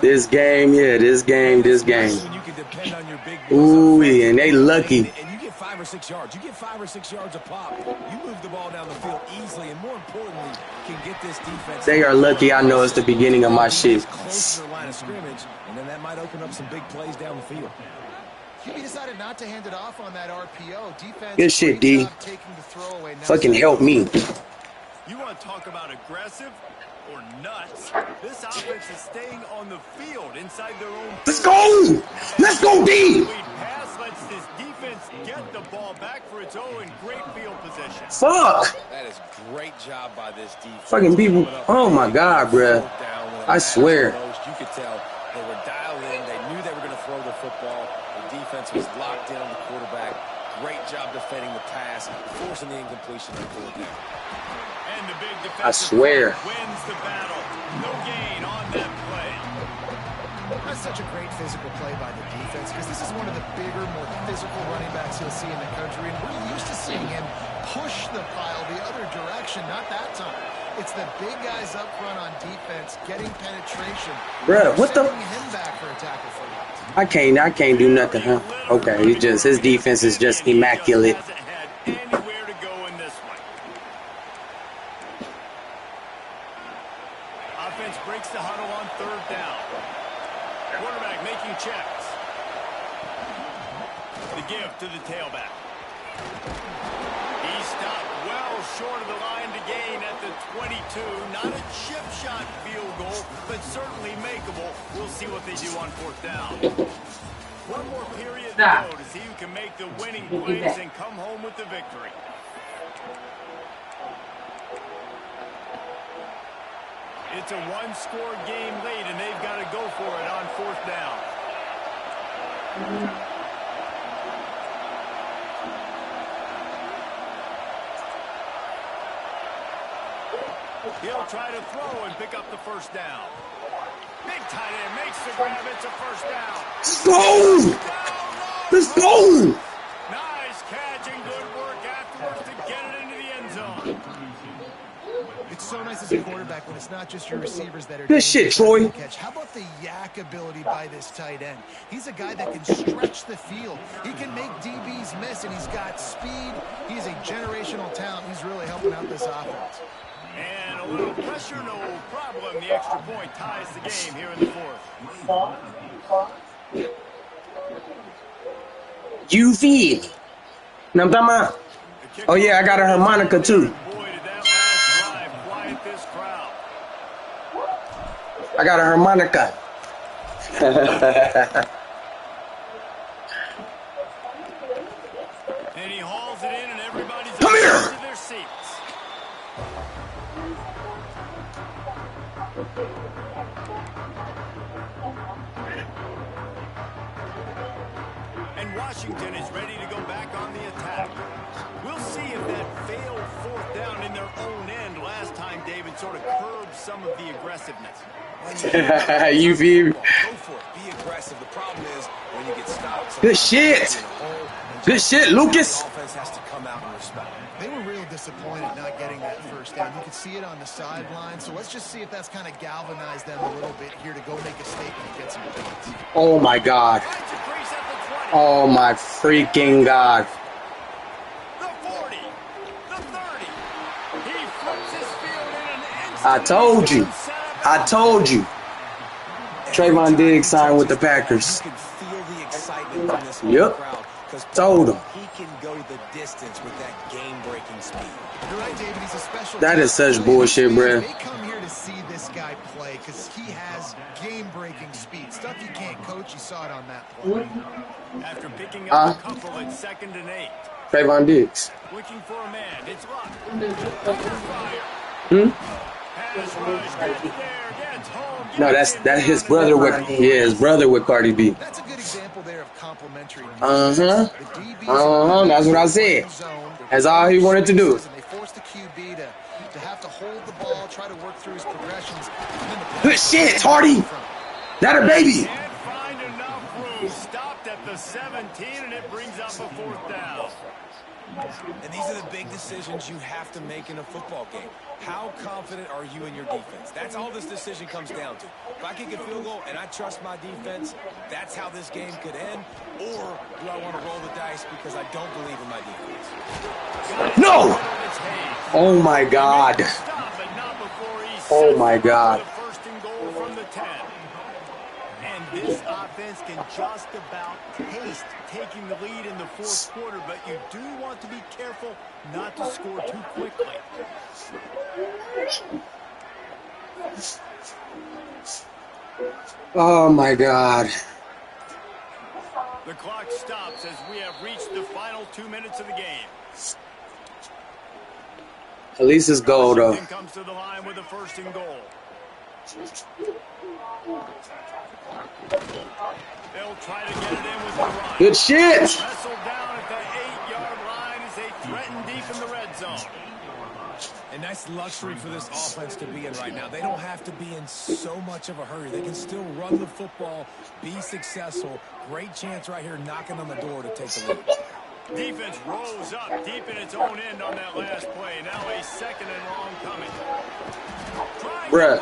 This game, yeah, this game. Ooh, and they lucky. And you get 5 or 6 yards. You get 5 or 6 yards a pop. You move the ball down the field easily, and more importantly, can get this defense. They are lucky. I know it's the beginning of my shit. Close to the line of scrimmage, and then that might open up some big plays down the field. QB decided not to hand it off on that RPO. Defense. Good shit, D. Fucking help me. You want to talk about aggressive or nuts? This offense is staying on the field inside their own. Let's go! Let's go, D! Pass lets this defense get the ball back for its own. Great field position. Fuck! That is great job by this defense. Fucking people. Oh my God, bruh. I swear. You could tell they were dialed in. They knew they were going to throw the football. The defense was locked in on the quarterback. Great job defending the pass, forcing the incompletion on 4th down. And the big I swear. wins the battle. No gain on that play. That's such a great physical play by the defense, because this is one of the bigger, more physical running backs you'll see in the country, and we're used to seeing him push the pile the other direction. Not that time. It's the big guys up front on defense getting penetration. Bruh, what the? Him back for a tackle for you. I can't do nothing, huh? Okay, his defense is just immaculate. Hasn't had anywhere to go in this one. Offense breaks the huddle on 3rd down. Quarterback making checks. The give to the tailback. He stopped well short of the line to gain at the 22. Not a chip shot field goal, but certainly makeable. We'll see what they do on 4th down. One more period to go to see who can make the winning plays and come home with the victory. It's a one-score game late, and they've got to go for it on 4th down. He'll try to throw and pick up the 1st down. Big tight end makes the grab. It's a 1st down. Let's go! Let's go! Nice catch and good work afterwards to get it into the end zone. It's so nice as a quarterback when it's not just your receivers that are Good shit, Troy. catch. How about the yak ability by this tight end? He's a guy that can stretch the field. He can make DBs miss, and he's got speed. He's a generational talent. He's really helping out this offense. And a little pressure, no problem. The extra point ties the game here in the 4th. You feel? Now I'm talking about. Oh yeah, I got a harmonica too. Boy, did that last drive quiet this crowd. I got a harmonica. And he hauls it in, and everybody's Come here. to their seats. And Washington is ready to go back on the attack. We'll see if that failed 4th down in their own end last time, David, sort of curbed some of the aggressiveness. You feel? Go for it. Be aggressive. The problem is when you get stopped. Good shit. Good shit, Lucas. The offense has to come out and respect. They were real disappointed not getting that 1st down. You could see it on the sideline. So let's just see if that's kind of galvanized them a little bit here to go make a statement and get some points. Oh my God. Oh my freaking God. The 40, the 30, I told you. I told you. Trayvon Diggs signed with the Packers. You can feel the excitement from this Yep. crowd. Told him. He can go the distance with that game-breaking speed. You're right, David. He's a special. That is such talent. bullshit, bruh. They come here to see this guy play because he has game-breaking speed. Stuff you can't coach. You saw it on that play. After picking up a couple at 2nd and 8. Trayvon Diggs. Looking for a man. It's Luck. Pass rush. Gets there. Gets home. No, that's his brother with his brother with Cardi B. That's a good example there of complementary. That's what I said. That's all he wanted to do. They forced the QB to have to hold the ball, try to work through his progressions. Good shit, Hardy. That a baby. Can't find enough room. Stopped at the 17, and it brings up a 4th down. And these are the big decisions you have to make in a football game. How confident are you in your defense? That's all this decision comes down to. If I kick a field goal and I trust my defense, that's how this game could end. Or do I want to roll the dice because I don't believe in my defense? No. Oh my God. Oh my God. First and goal from the 10. And this offense can just about taste taking the lead in the 4th quarter, but you do want to be careful not to score too quickly. Oh my God. The clock stops as we have reached the final 2 minutes of the game. At least it's goal though. Washington comes to the line with a 1st and goal. They'll try to get it in with the run. Good shit. Wrestled down at the 8-yard line as they threaten deep in the red zone. And that's luxury for this offense to be in right now. They don't have to be in so much of a hurry. They can still run the football, be successful. Great chance right here knocking on the door to take the lead. Defense rolls up deep in its own end on that last play. Now a 2nd and long coming. Bruh,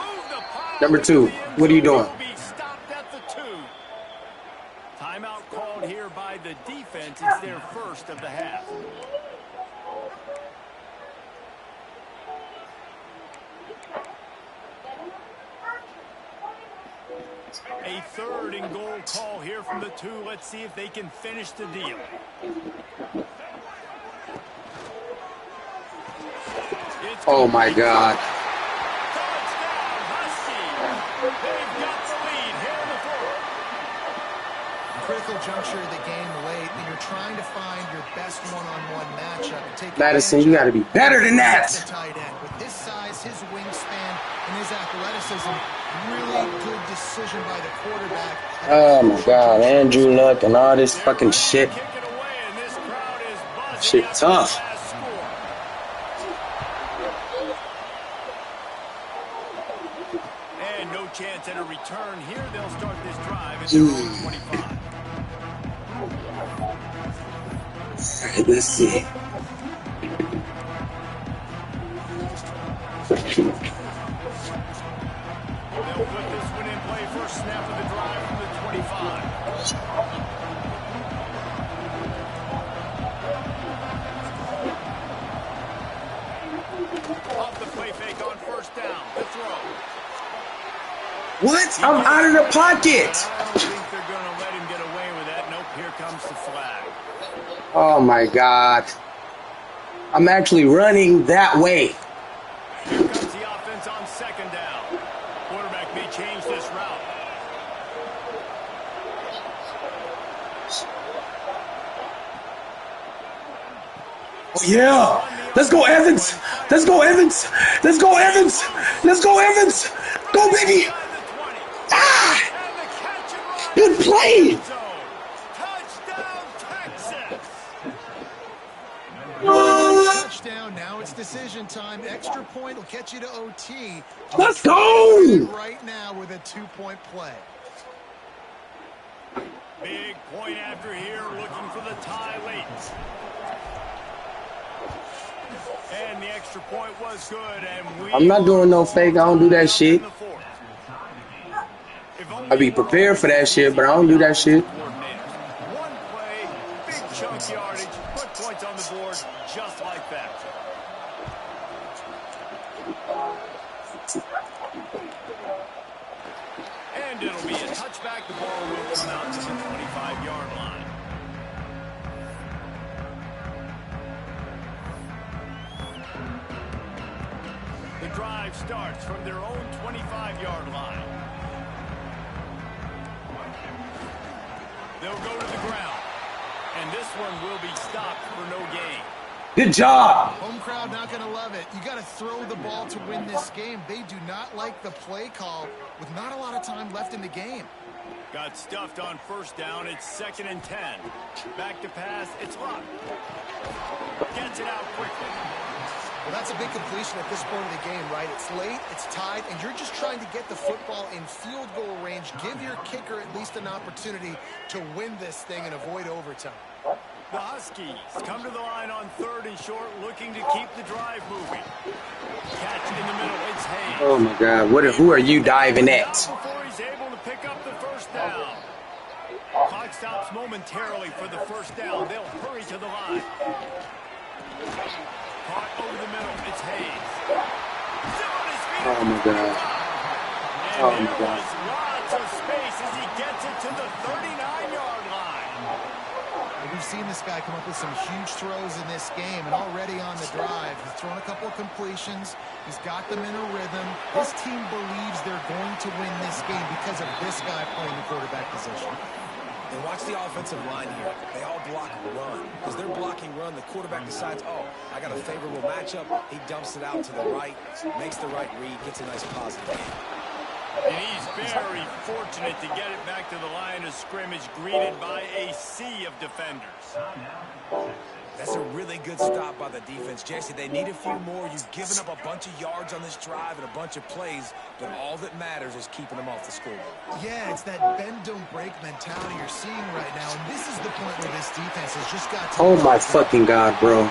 number 2, what are you doing? Stopped at the 2. Timeout called here by the defense. It's their first of the half. A 3rd and goal call here from the 2. Let's see if they can finish the deal. Oh my God. Touchdown, Husky. They've got the lead here in the 4th. Critical juncture of the game late, and you're trying to find your best one-on-one matchup. And take Madison, you got to be better than that. The tight end. With his size, his wingspan, and his athleticism, really good decision by the quarterback. Oh my God, Andrew Luck and all this fucking shit. Shit tough. And no chance at a return here. They'll start this drive at their own 25. All right, let's see. They'll put this one in play. First snap of the drive from the 25. Off the play fake on 1st down. The throw. What? I'm out of the pocket. I don't think they're going to let him get away with that. Nope, here comes the flag. Oh my God. I'm actually running that way. Here comes the offense on 2nd down. Quarterback may change this route. Oh yeah. Let's go, Evans. Let's go, Evans. Let's go, Evans. Let's go, Evans. Go, baby. Ah! Good play. Touchdown, Texas. Touchdown. Now it's decision time. Extra point will get you to OT. Let's go. Right now with a 2-point play. Big point after here, looking for the tie late. And the extra point was good. And I'm not doing no fake. I don't do that shit. I be prepared for that shit, but I don't do that shit. One play, big chunk yardage, put points on the board just like that. And it'll be a touchback. The ball will come out to the 25-yard line. The drive starts from their own 25-yard line. They'll go to the ground. And this one will be stopped for no gain. Good job. Home crowd not going to love it. You got to throw the ball to win this game. They do not like the play call with not a lot of time left in the game. Got stuffed on first down. It's 2nd and 10. Back to pass. It's Luck. Gets it out quickly. Well, that's a big completion at this point of the game, right? It's late, it's tied, and you're just trying to get the football in field goal range. Give your kicker at least an opportunity to win this thing and avoid overtime. The Huskies come to the line on 3rd and short, looking to keep the drive moving. Catch in the middle. It's Hayes. Oh, my God. Who are you diving at? Before he's able to pick up the first down. Clock stops momentarily for the first down. They'll hurry to the line. Caught over the middle. It's Hayes. Oh, my God. Oh, my God. Lots of space as he gets it to the 39-yard line. We've seen this guy come up with some huge throws in this game, and already on the drive, he's thrown a couple of completions. He's got them in a rhythm. This team believes they're going to win this game because of this guy playing the quarterback position. And watch the offensive line here. They all block run. As they're blocking run, the quarterback decides, oh, I got a favorable matchup. He dumps it out to the right, makes the right read, gets a nice positive game. And he's very fortunate to get it back to the line of scrimmage, greeted by a sea of defenders. That's a really good stop by the defense. Jesse, they need a few more. You've given up a bunch of yards on this drive and a bunch of plays, but all that matters is keeping them off the scoreboard. Yeah, it's that bend-don't-break mentality you're seeing right now, and this is the point where this defense has just got to... Oh, my fucking God, bro.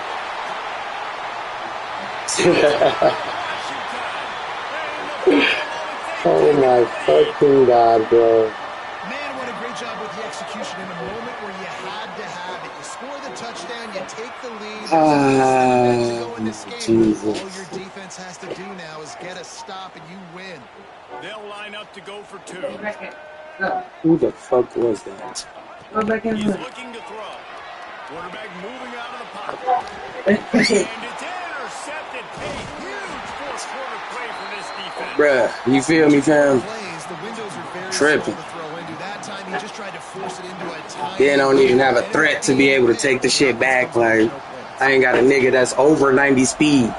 Oh, my fucking God, bro. Man, what a great job with the execution in a moment where you had to have it. You score the touchdown, you take the lead. To go in this game. Jesus. All your defense has to do now is get a stop and you win. They'll line up to go for 2. Who the fuck was that? He's looking to throw. Quarterback moving out of the pocket. And it's intercepted. A huge fourth-quarter play for this defense. Bruh, you feel me, fam? Plays, the windows are very Tripping. small to throw into. That time he just tried to force it into a tiny... They don't even have a threat to be able to take the shit back. Like, I ain't got a nigga that's over 90 speed.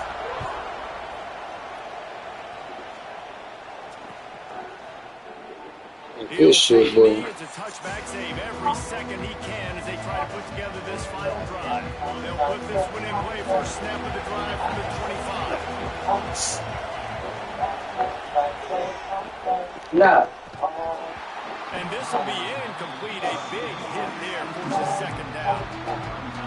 This shit, boy. It's a touchback save every second he can as they try to put together this final drive. They'll put this one in play for a snap of the drive from the 25. No. And this will be incomplete. A big hit there for the second down.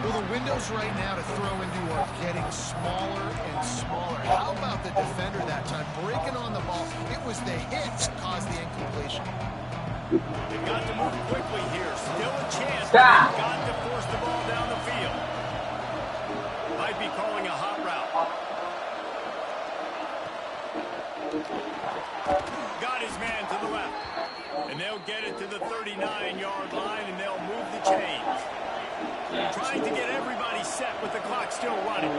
Well, the windows right now to throw into are getting smaller and smaller. How about the defender that time breaking on the ball? It was the hit that caused the incompletion. They've got to move quickly here. Still a chance. Stop. They've got to force the ball down the field. Might be calling a hot route. Got his man to the left. And they'll get it to the 39-yard line, and they'll move the chains. Trying to get everybody set with the clock still running.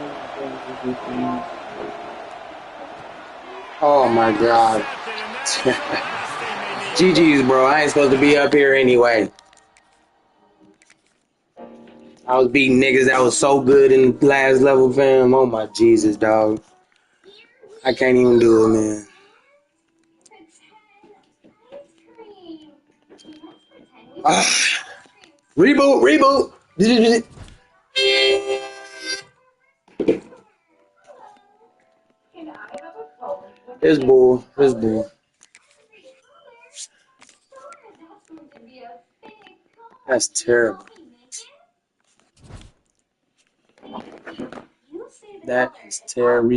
Oh, my God. GG's, bro. I ain't supposed to be up here anyway. I was beating niggas that was so good in last level, fam. Oh, my Jesus, dog. I can't even do it, man. Reboot. This bull. That's terrible. That is terrible.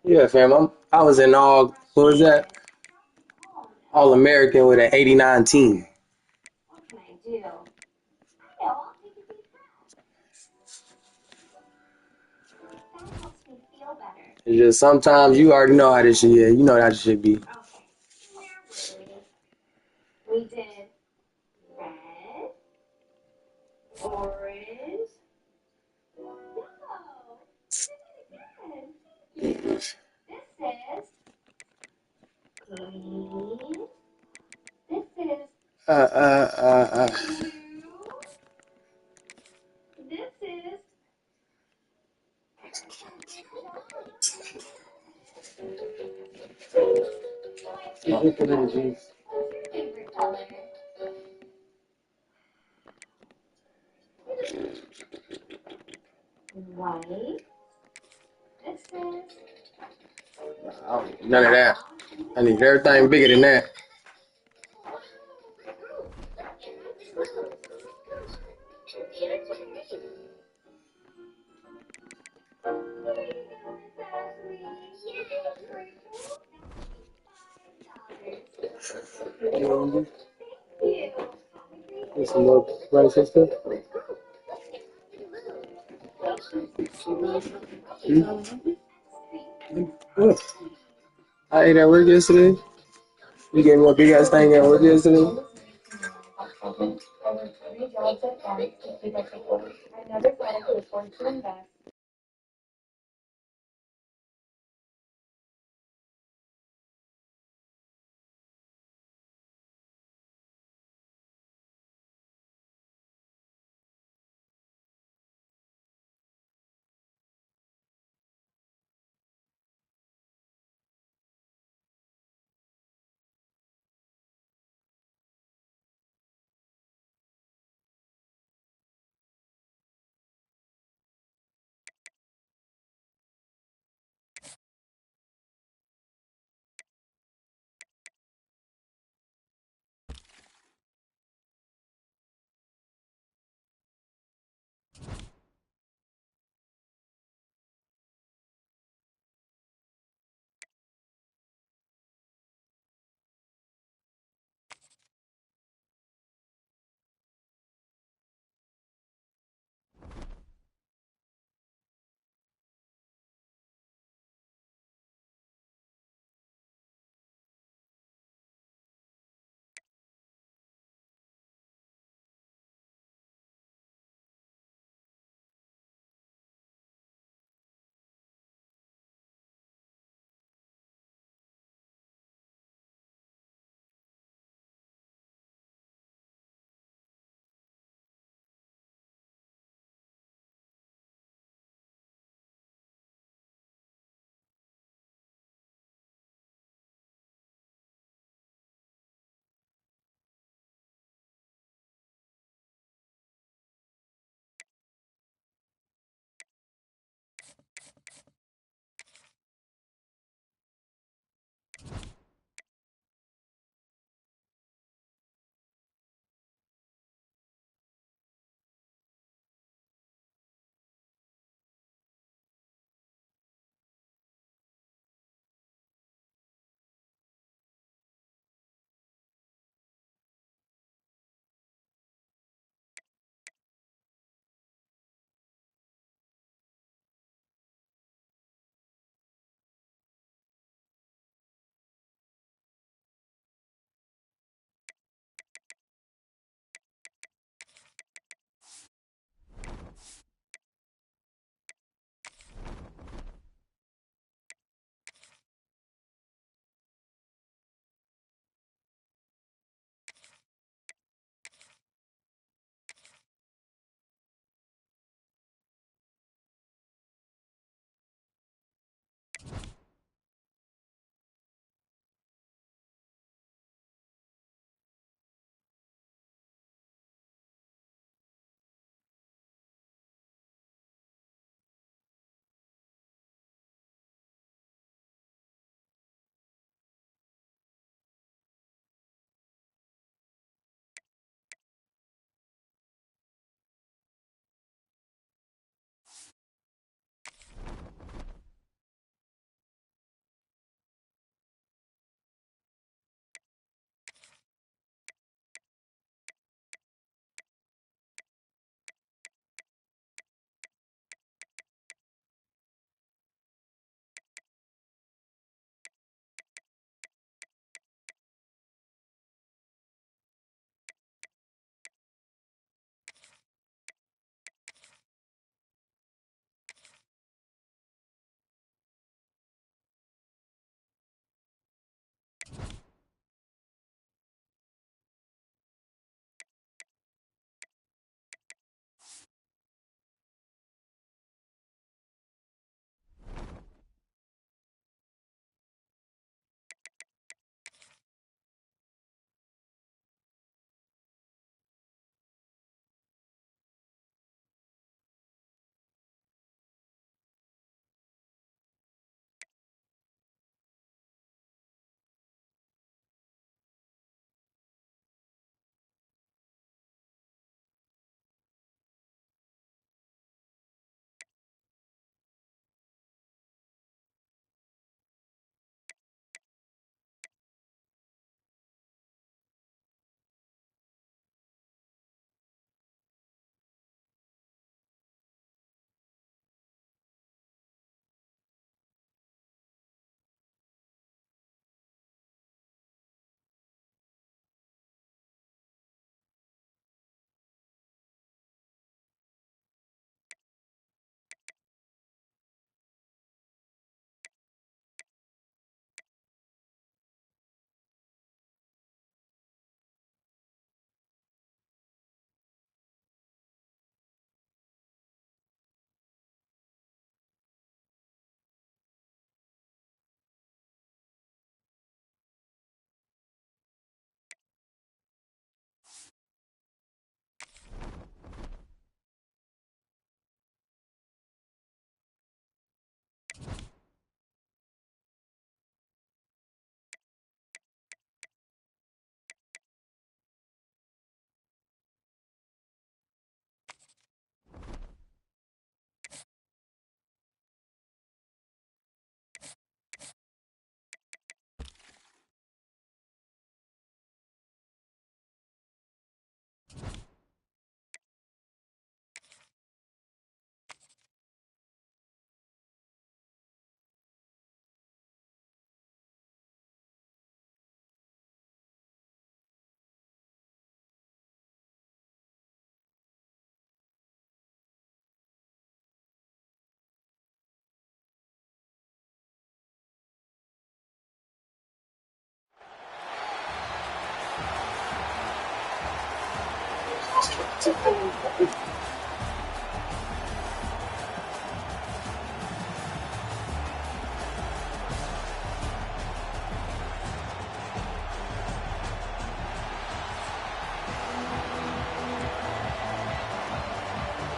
Yeah, fam. I was in all. What was that? All American with an '89 team. It's just sometimes you already know how this shit. Yeah, you know how this shit be. Uh, uh, uh, uh. None of that. I need everything bigger than that. Get some more rice and stuff. What? I ate at work yesterday. You gave me a big ass thing at work yesterday.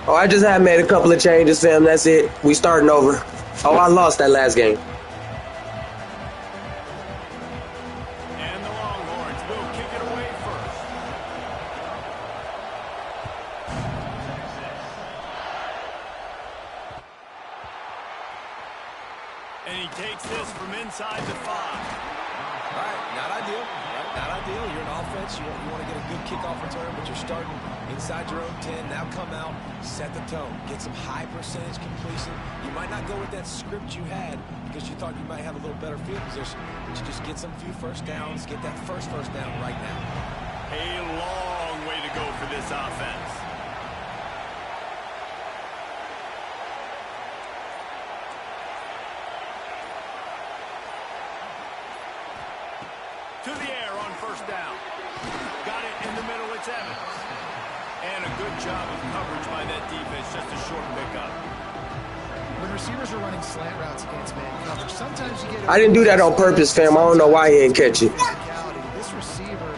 Oh, I just have made a couple of changes, fam. That's it. We starting over. Oh, I lost that last game. And the Longhorns will kick it away first. And he takes this from inside the 5. All right, not ideal. Right, not ideal. You're an offense. You want to get a good kickoff return, but you're starting inside your own 10. Now come out, set the tone. Get some high percentage completion. You might not go with that script you had because you thought you might have a little better field position, but you just get some few first downs. Get that first down right now. A long way to go for this offense. To the air on first down. Got it in the middle, it's Evans. And a good job of coverage by that defense, just a short pickup. When receivers are running slant routes against man coverage, sometimes you get... I didn't do that on purpose, fam. I don't know why he didn't catch it. This receiver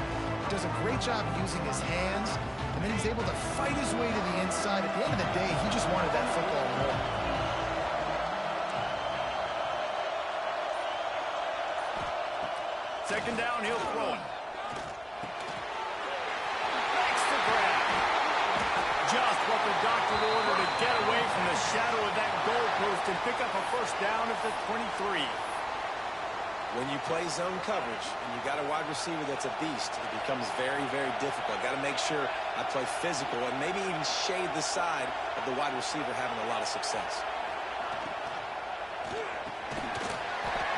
does a great job using his hands, and then he's able to fight his way to the inside. At the end of the day, he just wanted that football more. Second down, he'll throw it. Makes the grab. Just what the doctor ordered to get away from the shadow of that goalpost and pick up a first down at the 23. When you play zone coverage and you got a wide receiver that's a beast, it becomes very, very difficult. Got to make sure I play physical and maybe even shade the side of the wide receiver having a lot of success.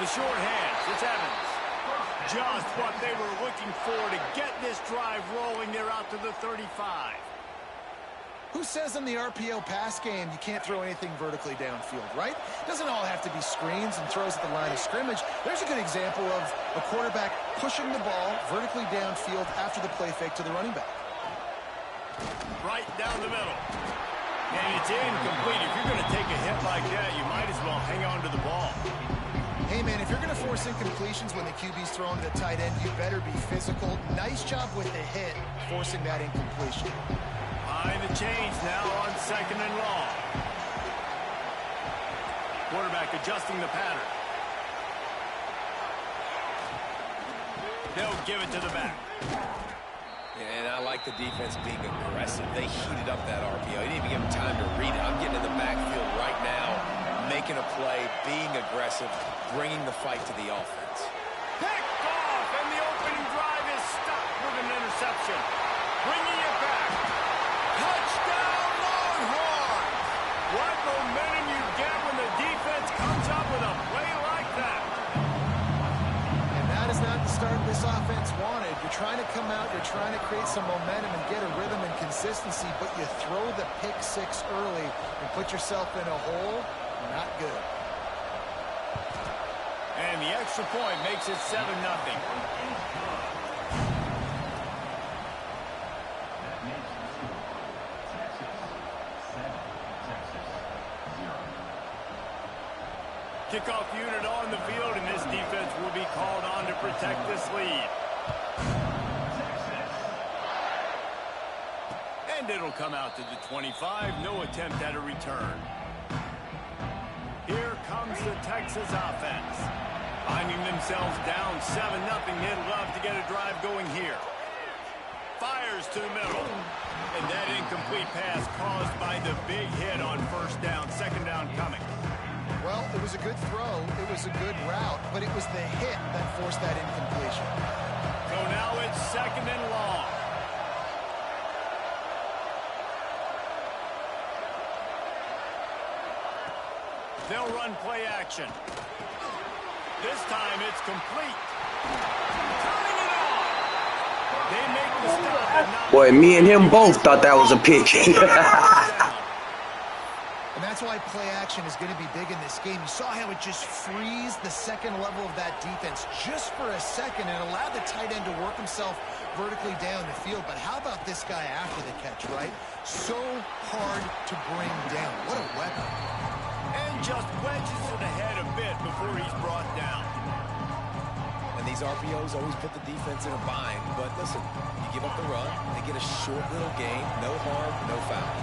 The short hands, it's Evans. Just what they were looking for to get this drive rolling. They're out to the 35. Who says in the RPO pass game you can't throw anything vertically downfield, right? It doesn't all have to be screens and throws at the line of scrimmage. There's a good example of a quarterback pushing the ball vertically downfield after the play fake to the running back. Right down the middle. And it's incomplete. If you're going to take a hit like that, you might as well hang on to the ball. Hey, man, if you're going to force incompletions when the QB's throwing to the tight end, you better be physical. Nice job with the hit, forcing that incompletion. Behind the chains now on second and long. Quarterback adjusting the pattern. They'll give it to the back. And I like the defense being aggressive. They heated up that RPO. They didn't even give him time to read it. I'm getting in the backfield right now, making a play, being aggressive, bringing the fight to the offense. Picked off, and the opening drive is stopped with an interception. Bringing it back. Touchdown, Longhorns! What momentum you get when the defense comes up with a play like that. And that is not the start this offense wanted. You're trying to come out, you're trying to create some momentum and get a rhythm and consistency, but you throw the pick six early and put yourself in a hole. Not good. And the extra point makes it 7-0. Kickoff unit on the field, and this defense will be called on to protect this lead. And it'll come out to the 25. No attempt at a return. Here comes the Texas offense. Finding themselves down 7-0. They'd love to get a drive going here. Fires to the middle. And that incomplete pass caused by the big hit on first down. Second down coming. Well, it was a good throw. It was a good route, but it was the hit that forced that incompletion. So now it's second and long. They'll run play action. This time it's complete. Turning it on. They make the stop. Boy, me and him both thought that was a pick. And that's why play action is going to be big in this game. You saw how it just frees the second level of that defense just for a second and allowed the tight end to work himself vertically down the field. But how about this guy after the catch, right? So hard to bring down. What a weapon. And just wedges it ahead a bit before he's brought down. And these RPOs always put the defense in a bind. But listen, you give up the run, they get a short little gain, no harm, no foul.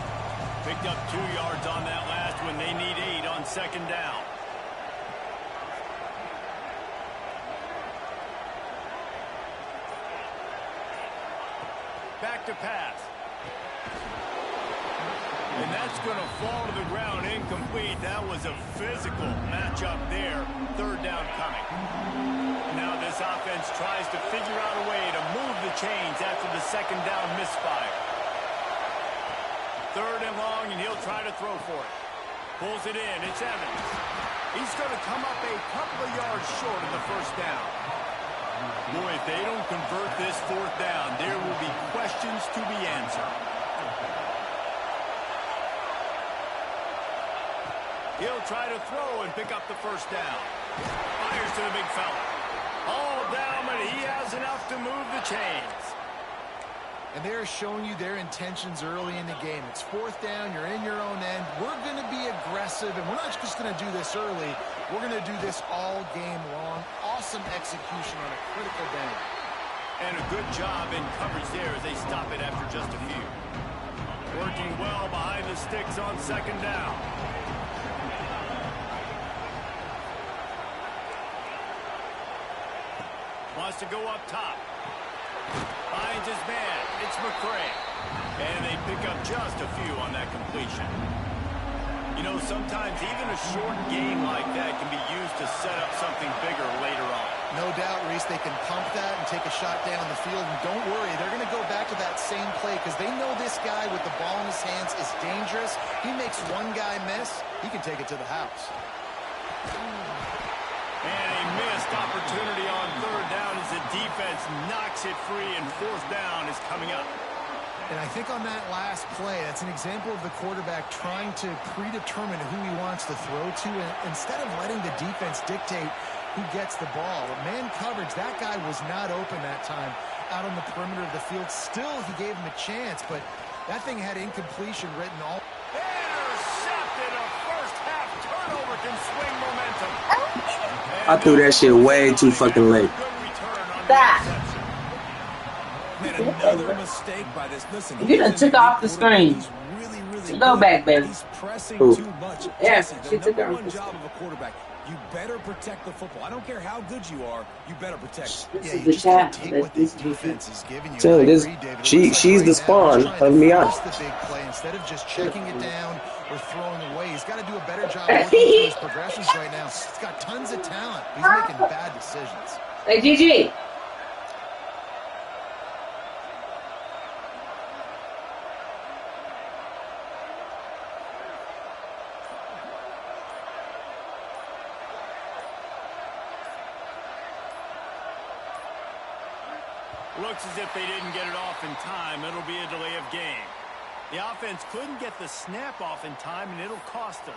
Picked up 2 yards on that last one. They need 8 on second down. Back to pass. And that's going to fall to the ground incomplete. That was a physical matchup there. Third down coming. Now this offense tries to figure out a way to move the chains after the second down misfire. Third and long, and he'll try to throw for it. Pulls it in. It's Evans. He's going to come up a couple of yards short of the first down. Boy, if they don't convert this fourth down, there will be questions to be answered. He'll try to throw and pick up the first down. Fires to the big fella. All down, but he has enough to move the chains. And they're showing you their intentions early in the game. It's fourth down. You're in your own end. We're going to be aggressive, and we're not just going to do this early. We're going to do this all game long. Awesome execution on a critical down. And a good job in coverage there as they stop it after just a few. Working well behind the sticks on second down. Wants to go up top. Finds his man. It's McCray. And they pick up just a few on that completion. You know, sometimes even a short game like that can be used to set up something bigger later on. No doubt, Reese, they can pump that and take a shot down the field. And don't worry, they're going to go back to that same play because they know this guy with the ball in his hands is dangerous. He makes one guy miss, he can take it to the house. And a missed opportunity on third down as the defense knocks it free, and fourth down is coming up. And I think on that last play, that's an example of the quarterback trying to predetermine who he wants to throw to, and instead of letting the defense dictate who gets the ball. Man coverage, that guy was not open that time out on the perimeter of the field. Still, he gave him a chance, but that thing had incompletion written all. Intercepted. A first half turnover can swing momentum. I threw that shit way too fucking late. That. Another mistake by this. Listen, You done took off the screen. He's really Go back, baby. He's pressing Ooh. too much. Yes, Jesse, she the took number off one the job of a quarterback, you better protect the football. I don't care how good you are, you better protect it. This Yeah, is you the just gotta chat. take what this defense is giving you. So I this, agree, David. It she's looks like the right spawn now, he's trying of to Ncaa. force the big play instead of just checking it down or throwing away. He's got to do a better job working through his progressions right now. He's got tons of talent. He's making bad decisions. Hey, GG. Looks as if they didn't get it off in time. It'll be a delay of game. The offense couldn't get the snap off in time, and it'll cost them.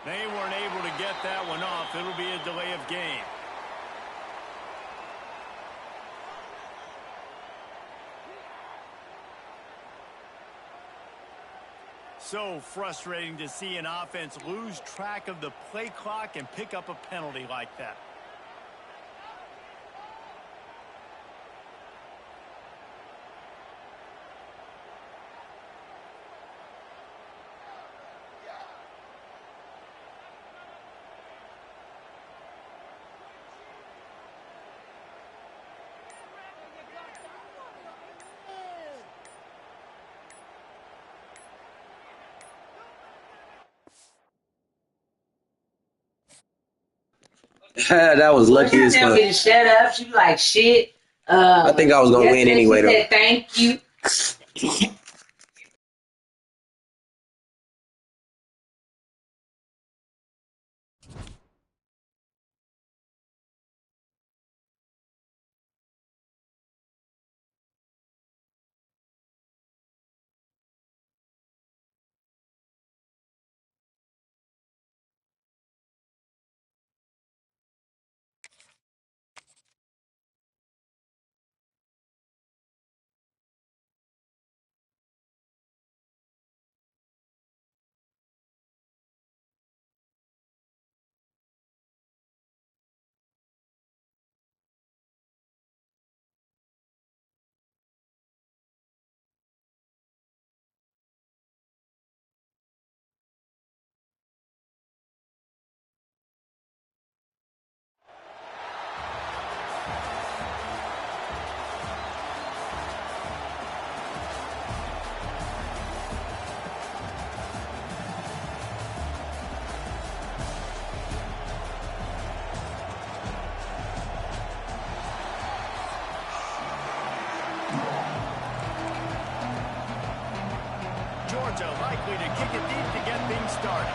They weren't able to get that one off. It'll be a delay of game. So frustrating to see an offense lose track of the play clock and pick up a penalty like that. That was Well, lucky she as tell fuck. me to shut up. She be like, shit. I think I was gonna win Yesterday anyway she though. said thank you. Georgia likely to kick it deep to get things started.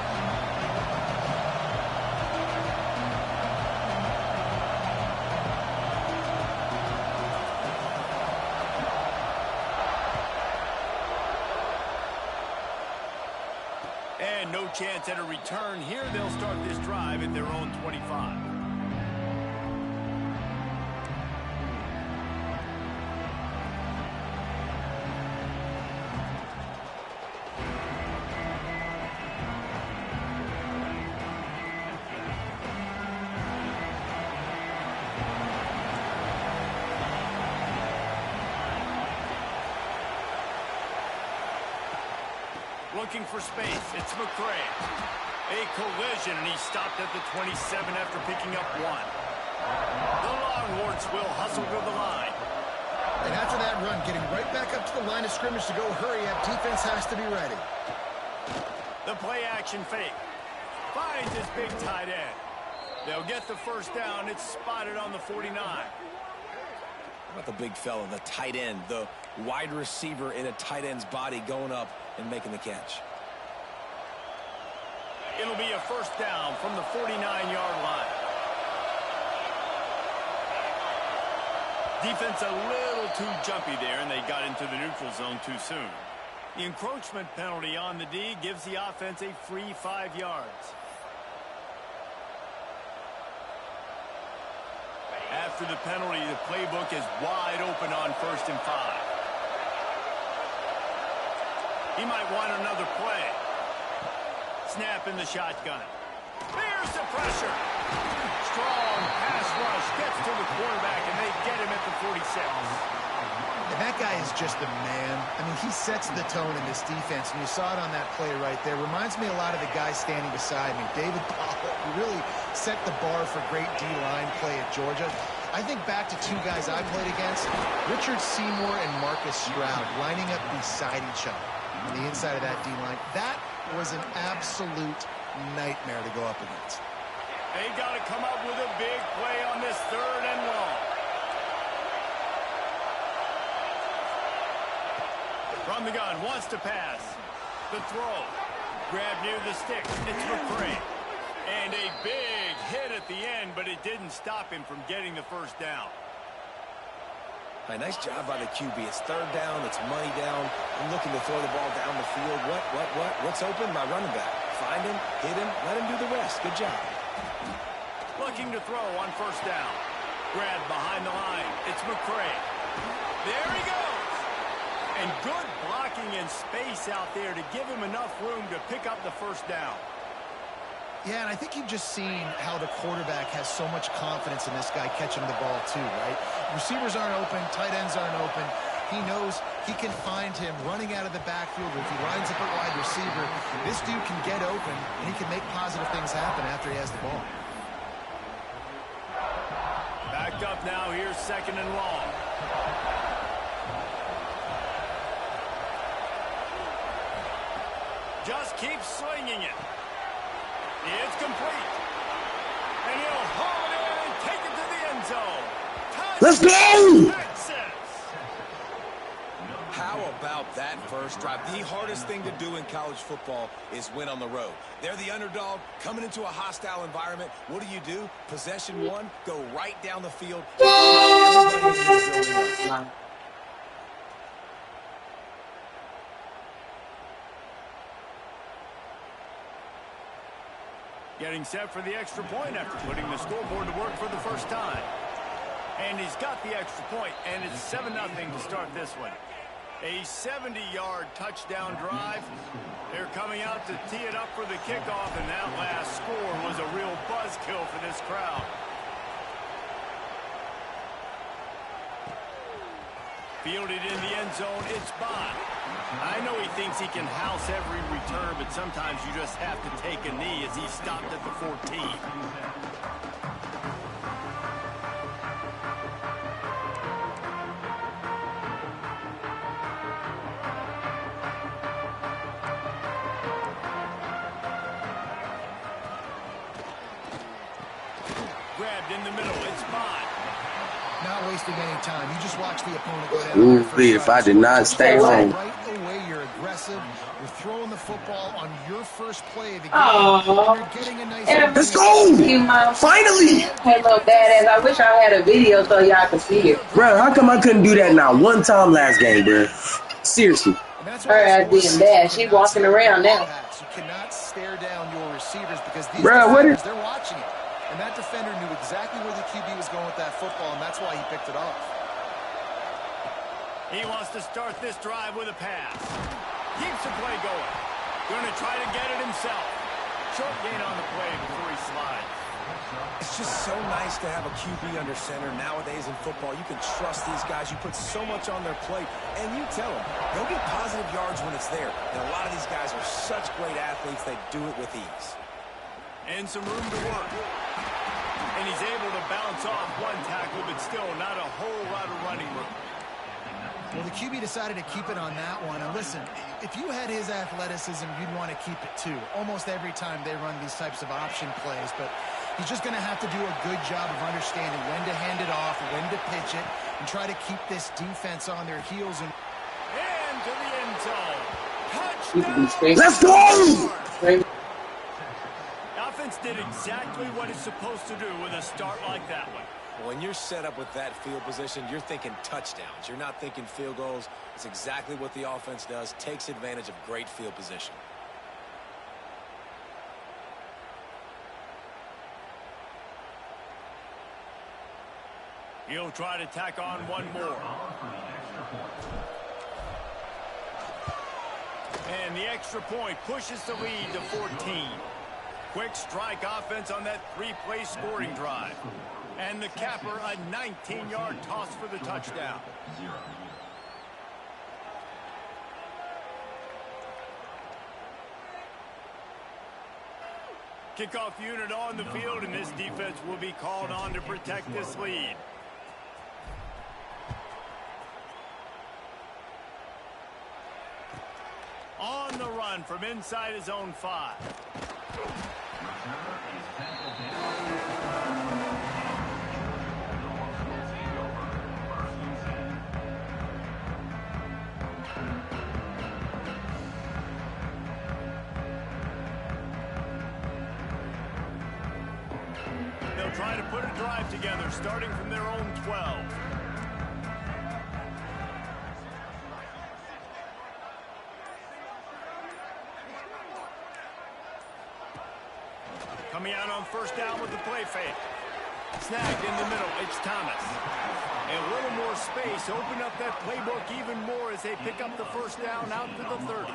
And no chance at a return here. They'll start this drive at their own 25. Looking for space. It's McCray. A collision, and he stopped at the 27 after picking up one. The Longhorns will hustle to the line. And after that run, getting right back up to the line of scrimmage to go hurry up, defense has to be ready. The play action fake. Finds his big tight end. They'll get the first down. It's spotted on the 49. How about the big fella, the tight end, the wide receiver in a tight end's body going up and making the catch. It'll be a first down from the 49-yard line. Defense a little too jumpy there, and they got into the neutral zone too soon. The encroachment penalty on the D gives the offense a free 5 yards. After the penalty, the playbook is wide open on 1st and 5. He might want another play. Snap in the shotgun. There's the pressure. Strong pass rush gets to the quarterback, and they get him at the 46. And that guy is just a man. I mean, he sets the tone in this defense, and you saw it on that play right there. Reminds me a lot of the guy standing beside me, David Pollack, who really set the bar for great D-line play at Georgia. I think back to two guys I played against, Richard Seymour and Marcus Stroud, lining up beside each other on the inside of that D-line. That was an absolute nightmare to go up against. They got to come up with a big play on this 3rd and long. From the gun, wants to pass. The throw. Grab near the stick. It's McCray. And a big hit at the end, but it didn't stop him from getting the first down. Right, nice job by the QB. It's 3rd down. It's money down. I'm looking to throw the ball down the field. What's open? My running back. Find him, hit him, let him do the rest. Good job. Looking to throw on 1st down. Grab behind the line. It's McCray. There he goes. And good blocking and space out there to give him enough room to pick up the first down. Yeah, and I think you've just seen how the quarterback has so much confidence in this guy catching the ball too, right? Receivers aren't open, tight ends aren't open. He knows he can find him running out of the backfield. If he lines up a wide receiver, this dude can get open, and he can make positive things happen after he has the ball. Backed up now, here's 2nd and long. Just keep slinging it. It's complete. And he'll haul it end zone. Let's go! How about that first drive? The hardest thing to do in college football is win on the road. They're the underdog coming into a hostile environment. What do? Possession one, go right down the field. Everybody in this building up. Getting set for the extra point after putting the scoreboard to work for the first time. And he's got the extra point, and it's 7-0 to start this one. A 70-yard touchdown drive. They're coming out to tee it up for the kickoff, and that last score was a real buzzkill for this crowd. Fielded in the end zone, it's Bond. I know he thinks he can house every return, but sometimes you just have to take a knee as he stopped at the 14. Grabbed in the middle, it's Bond. Not wasting any time. You just watch the opponent go down. If I did not stay home. Right away, you're aggressive. You're throwing the football on your first play of the game. Oh, You're getting a nice. Let's go! Finally! Hello, badass. I wish I had a video so y'all could see it. Bro, how come I couldn't do that now one time last game, bro? Seriously. Her ass being bad. She walking around now. You cannot stare down your receivers because these Bro, defenders, they're watching it. And that defender knew exactly where the QB was going with that football, and that's why he picked it off. He wants to start this drive with a pass. Keeps the play going. Going to try to get it himself. Short gain on the play before he slides. It's just so nice to have a QB under center nowadays in football. You can trust these guys. You put so much on their plate, and you tell them they'll get positive yards when it's there. And a lot of these guys are such great athletes, they do it with ease. And some room to work. And he's able to bounce off one tackle, but still not a whole lot of running room. Well, the QB decided to keep it on that one. And listen, if you had his athleticism, you'd want to keep it too. Almost every time they run these types of option plays. But he's just going to have to do a good job of understanding when to hand it off, when to pitch it, and try to keep this defense on their heels. And to the end zone. Touchdown! Let's go! Offense did exactly what it's supposed to do with a start like that one. When you're set up with that field position, you're thinking touchdowns. You're not thinking field goals. It's exactly what the offense does. Takes advantage of great field position. He'll try to tack on one more. And the extra point pushes the lead to 14. Quick strike offense on that three-play scoring drive. And the capper, a 19-yard toss for the touchdown. Kickoff unit on the field, and this defense will be called on to protect this lead. On the run from inside his own 5. They'll try to put a drive together, starting from their own 12. Coming out on first down with the play fake. Snagged in the middle, it's Thomas. A little more space, open up that playbook even more as they pick up the first down out to the 30.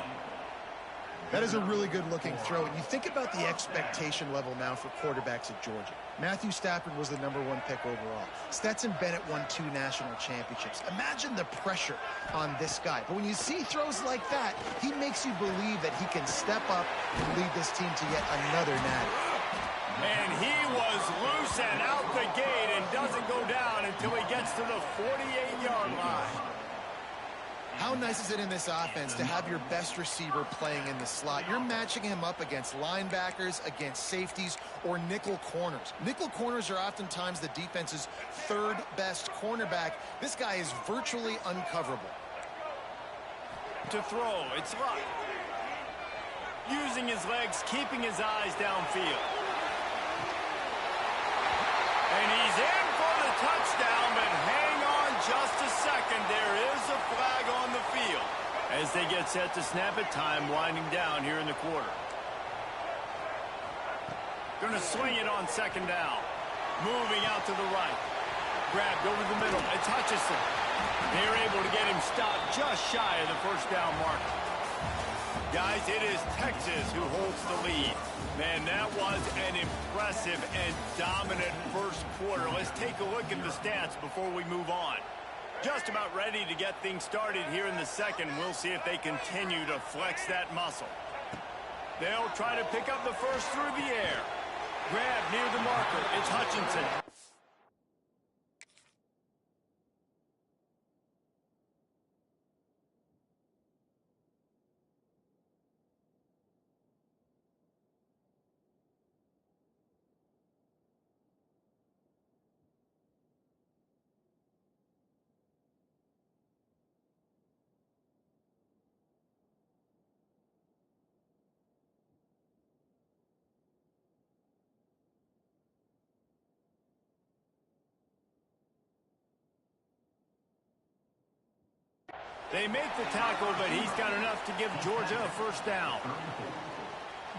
That is a really good-looking throw. And you think about the expectation level now for quarterbacks at Georgia. Matthew Stafford was the #1 pick overall. Stetson Bennett won 2 national championships. Imagine the pressure on this guy. But when you see throws like that, he makes you believe that he can step up and lead this team to yet another natty. And he was loose and out the gate and doesn't go down until he gets to the 48-yard line. How nice is it in this offense to have your best receiver playing in the slot? You're matching him up against linebackers, against safeties, or nickel corners. Nickel corners are oftentimes the defense's third best cornerback. This guy is virtually uncoverable. To throw, it's Luck. Using his legs, keeping his eyes downfield. And he's in for the touchdown, but hang on just a second. There is a flag on the field. As they get set to snap it, time winding down here in the quarter. Going to swing it on second down. Moving out to the right. Grabbed over the middle. It's Hutchinson. They're able to get him stopped just shy of the first down marker. Guys, it is Texas who holds the lead. Man, that was an impressive and dominant first quarter. Let's take a look at the stats before we move on. Just about ready to get things started here in the second. We'll see if they continue to flex that muscle. They'll try to pick up the first through the air. Grab near the marker. It's Hutchinson. They make the tackle, but he's got enough to give Georgia a first down.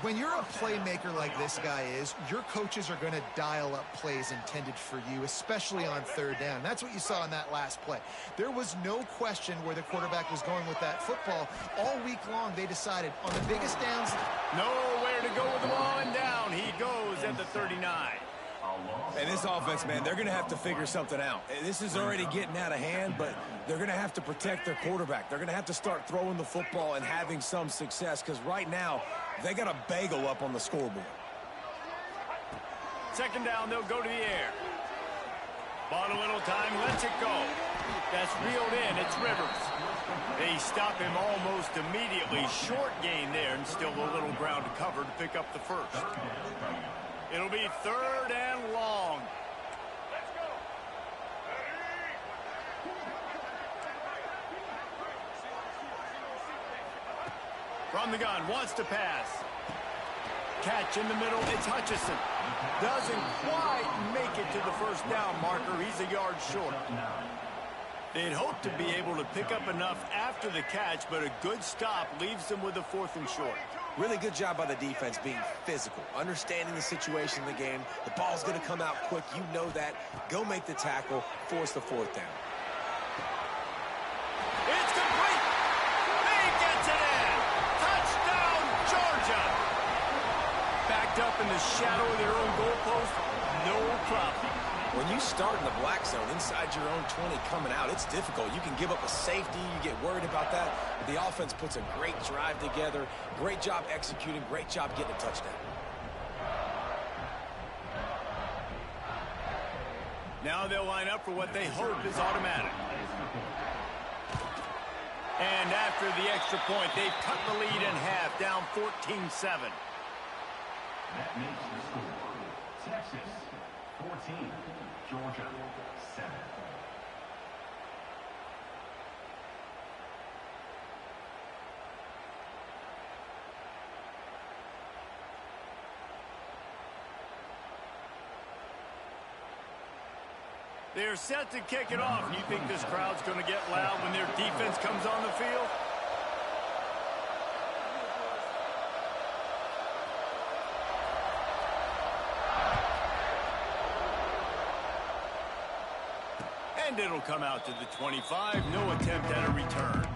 When you're a playmaker like this guy is, your coaches are going to dial up plays intended for you, especially on third down. That's what you saw in that last play. There was no question where the quarterback was going with that football. All week long, they decided on the biggest downs. Nowhere to go with the ball, and down he goes at the 39. And this offense, man, they're going to have to figure something out. This is already getting out of hand, but they're going to have to protect their quarterback. They're going to have to start throwing the football and having some success because right now they got a bagel up on the scoreboard. Second down, they'll go to the air. Bought a little time, lets it go. That's reeled in, it's Rivers. They stop him almost immediately. Short gain there, and still a little ground to cover to pick up the first. It'll be third and long. Let's go. From the gun, wants to pass. Catch in the middle, it's Hutchinson. Doesn't quite make it to the first down marker. He's a yard short. They'd hope to be able to pick up enough after the catch, but a good stop leaves them with a fourth and short. Really good job by the defense being physical, understanding the situation of the game. The ball's going to come out quick. You know that. Go make the tackle, force the fourth down. It's complete. He gets it in. Touchdown, Georgia. Backed up in the shadow of their own goalpost, no problem. When you start in the black zone inside your own 20 coming out, it's difficult. You can give up a safety. You get worried about that. The offense puts a great drive together. Great job executing. Great job getting a touchdown. Now they'll line up for what they hope is automatic. And after the extra point, they've cut the lead in half, down 14-7. That makes the score Texas 14, Georgia 7. They're set to kick it off. And you think this crowd's going to get loud when their defense comes on the field? And it'll come out to the 25. No attempt at a return.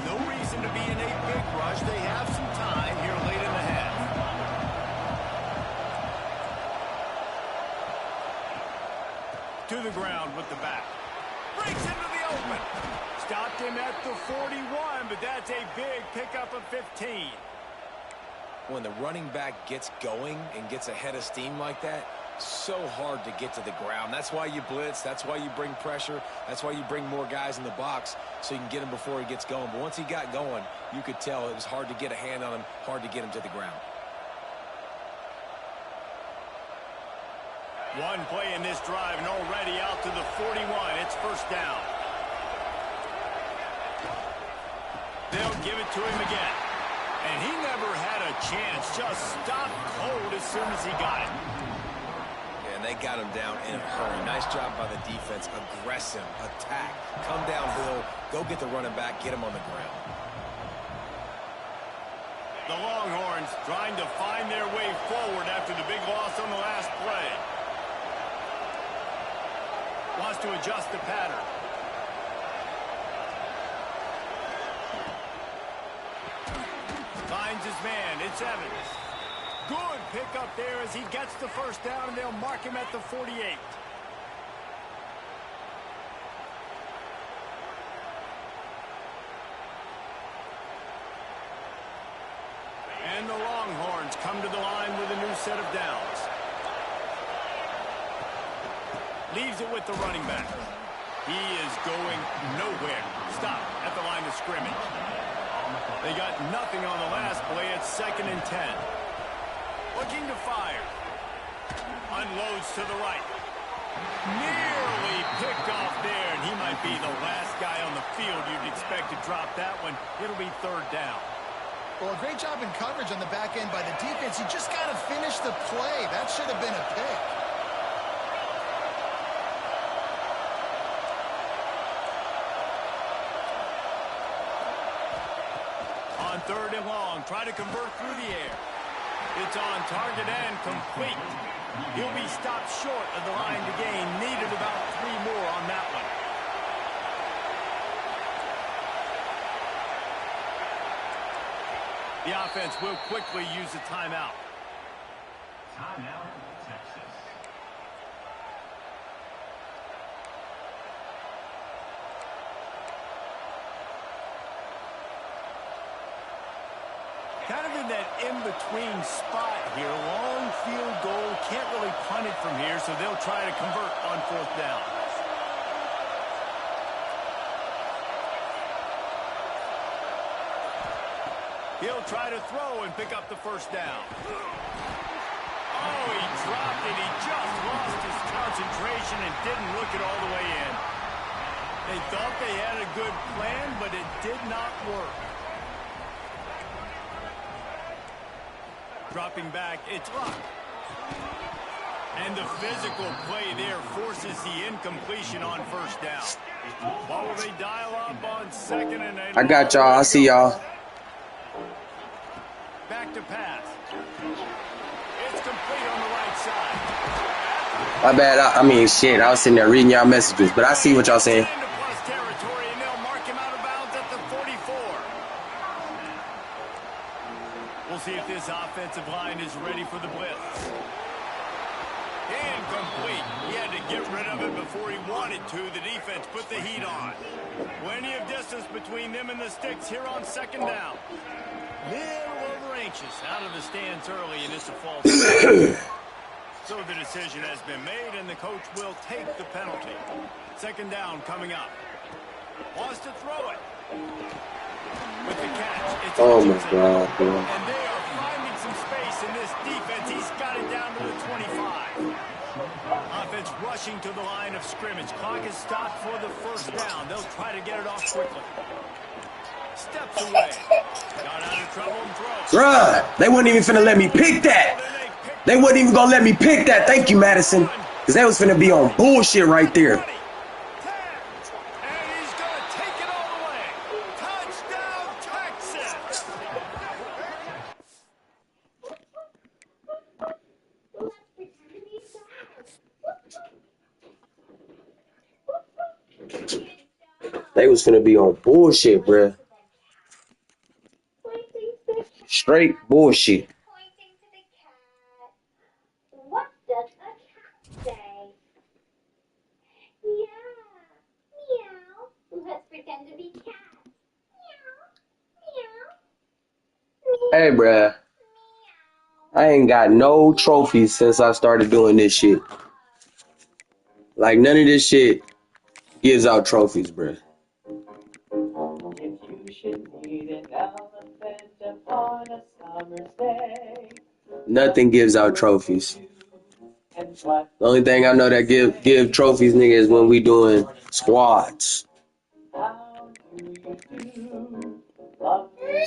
No reason to be in a big rush. They have some time here late in the half. To the ground with the back. Breaks into the open. stopped him at the 41, but that's a big pickup of 15. When the running back gets going and gets ahead of steam like that, so hard to get to the ground. That's why you blitz. That's why you bring pressure. That's why you bring more guys in the box so you can get him before he gets going. But once he got going, you could tell it was hard to get a hand on him, hard to get him to the ground. One play in this drive and already out to the 41. It's first down. They'll give it to him again. And he never had a chance. Just stopped cold as soon as he got it. And they got him down in a hurry. Nice job by the defense. Aggressive, attack, come downhill, go get the running back, get him on the ground. The Longhorns trying to find their way forward after the big loss on the last play. Wants to adjust the pattern. Finds his man. It's Evans. Good pickup there as he gets the first down, and they'll mark him at the 48. And the Longhorns come to the line with a new set of downs. Leaves it with the running back. He is going nowhere. Stop at the line of scrimmage. They got nothing on the last play. It's 2nd and 10. Looking to fire. Unloads to the right. Nearly picked off there, and he might be the last guy on the field you'd expect to drop that one. It'll be 3rd down. Well, a great job in coverage on the back end by the defense. You just got to finish the play. That should have been a pick. On 3rd and long, try to convert through the air. It's on target and complete. He'll be stopped short of the line to gain. Needed about 3 more on that one. The offense will quickly use a timeout. Timeout, Texas. Kind of in that in-between spot here. Long field goal. Can't really punt it from here, so they'll try to convert on 4th down. He'll try to throw and pick up the first down. Oh, he dropped it. He just lost his concentration and didn't look it all the way in. They thought they had a good plan, but it did not work. Dropping back, it's Luck. And the physical play there forces the incompletion on 1st down. What will they dial up on 2nd and 8? I got y'all. I see y'all. Back to pass. It's complete on the right side. My bad. I mean, shit. I was sitting there reading y'all messages, but I see what y'all saying. Into plus territory, and they'll mark him out of bounds at the 44. We'll see if this offensive line is ready for the blitz. Incomplete. He had to get rid of it before he wanted to. The defense put the heat on. Plenty of distance between them and the sticks here on 2nd down. Little over anxious out of the stands early, and it's a false start. So the decision has been made, and the coach will take the penalty. 2nd down coming up. Wants to throw it. With the catch, it's Oh my Hutchinson. God, bro. And they are finding some space in this defense. He's got it down to the 25. Offense rushing to the line of scrimmage. Clock is stopped for the first down. They'll try to get it off quickly. Steps away. Got out of trouble and throws. Bruh, they wasn't even finna let me pick that. They wasn't even gonna let me pick that. Thank you, Madison. Because they was finna be on bullshit right there. 10. And he's going to take it all the way. Touchdown, Texas. They was finna be on bullshit, bruh. Straight bullshit. Pointing to the cat. What does a cat say? Meow. Meow. Let's pretend to be Hey, bruh. I ain't got no trophies since I started doing this shit. Like, none of this shit gives out trophies, bruh. If you should meet an elephant upon a summer's day, Nothing gives out trophies. and what The only thing I know that give trophies, nigga, is when we doing squads. how do you do? Love you.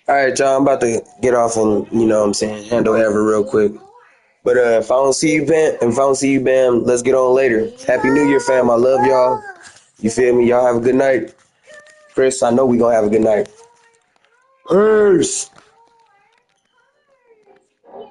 All right, y'all, I'm about to get off and, you know what I'm saying, handle Ever real quick. But if I don't see you, Bam, let's get on later. Happy New Year, fam. I love y'all. You feel me? Y'all have a good night. Chris, I know we gonna have a good night. Peace.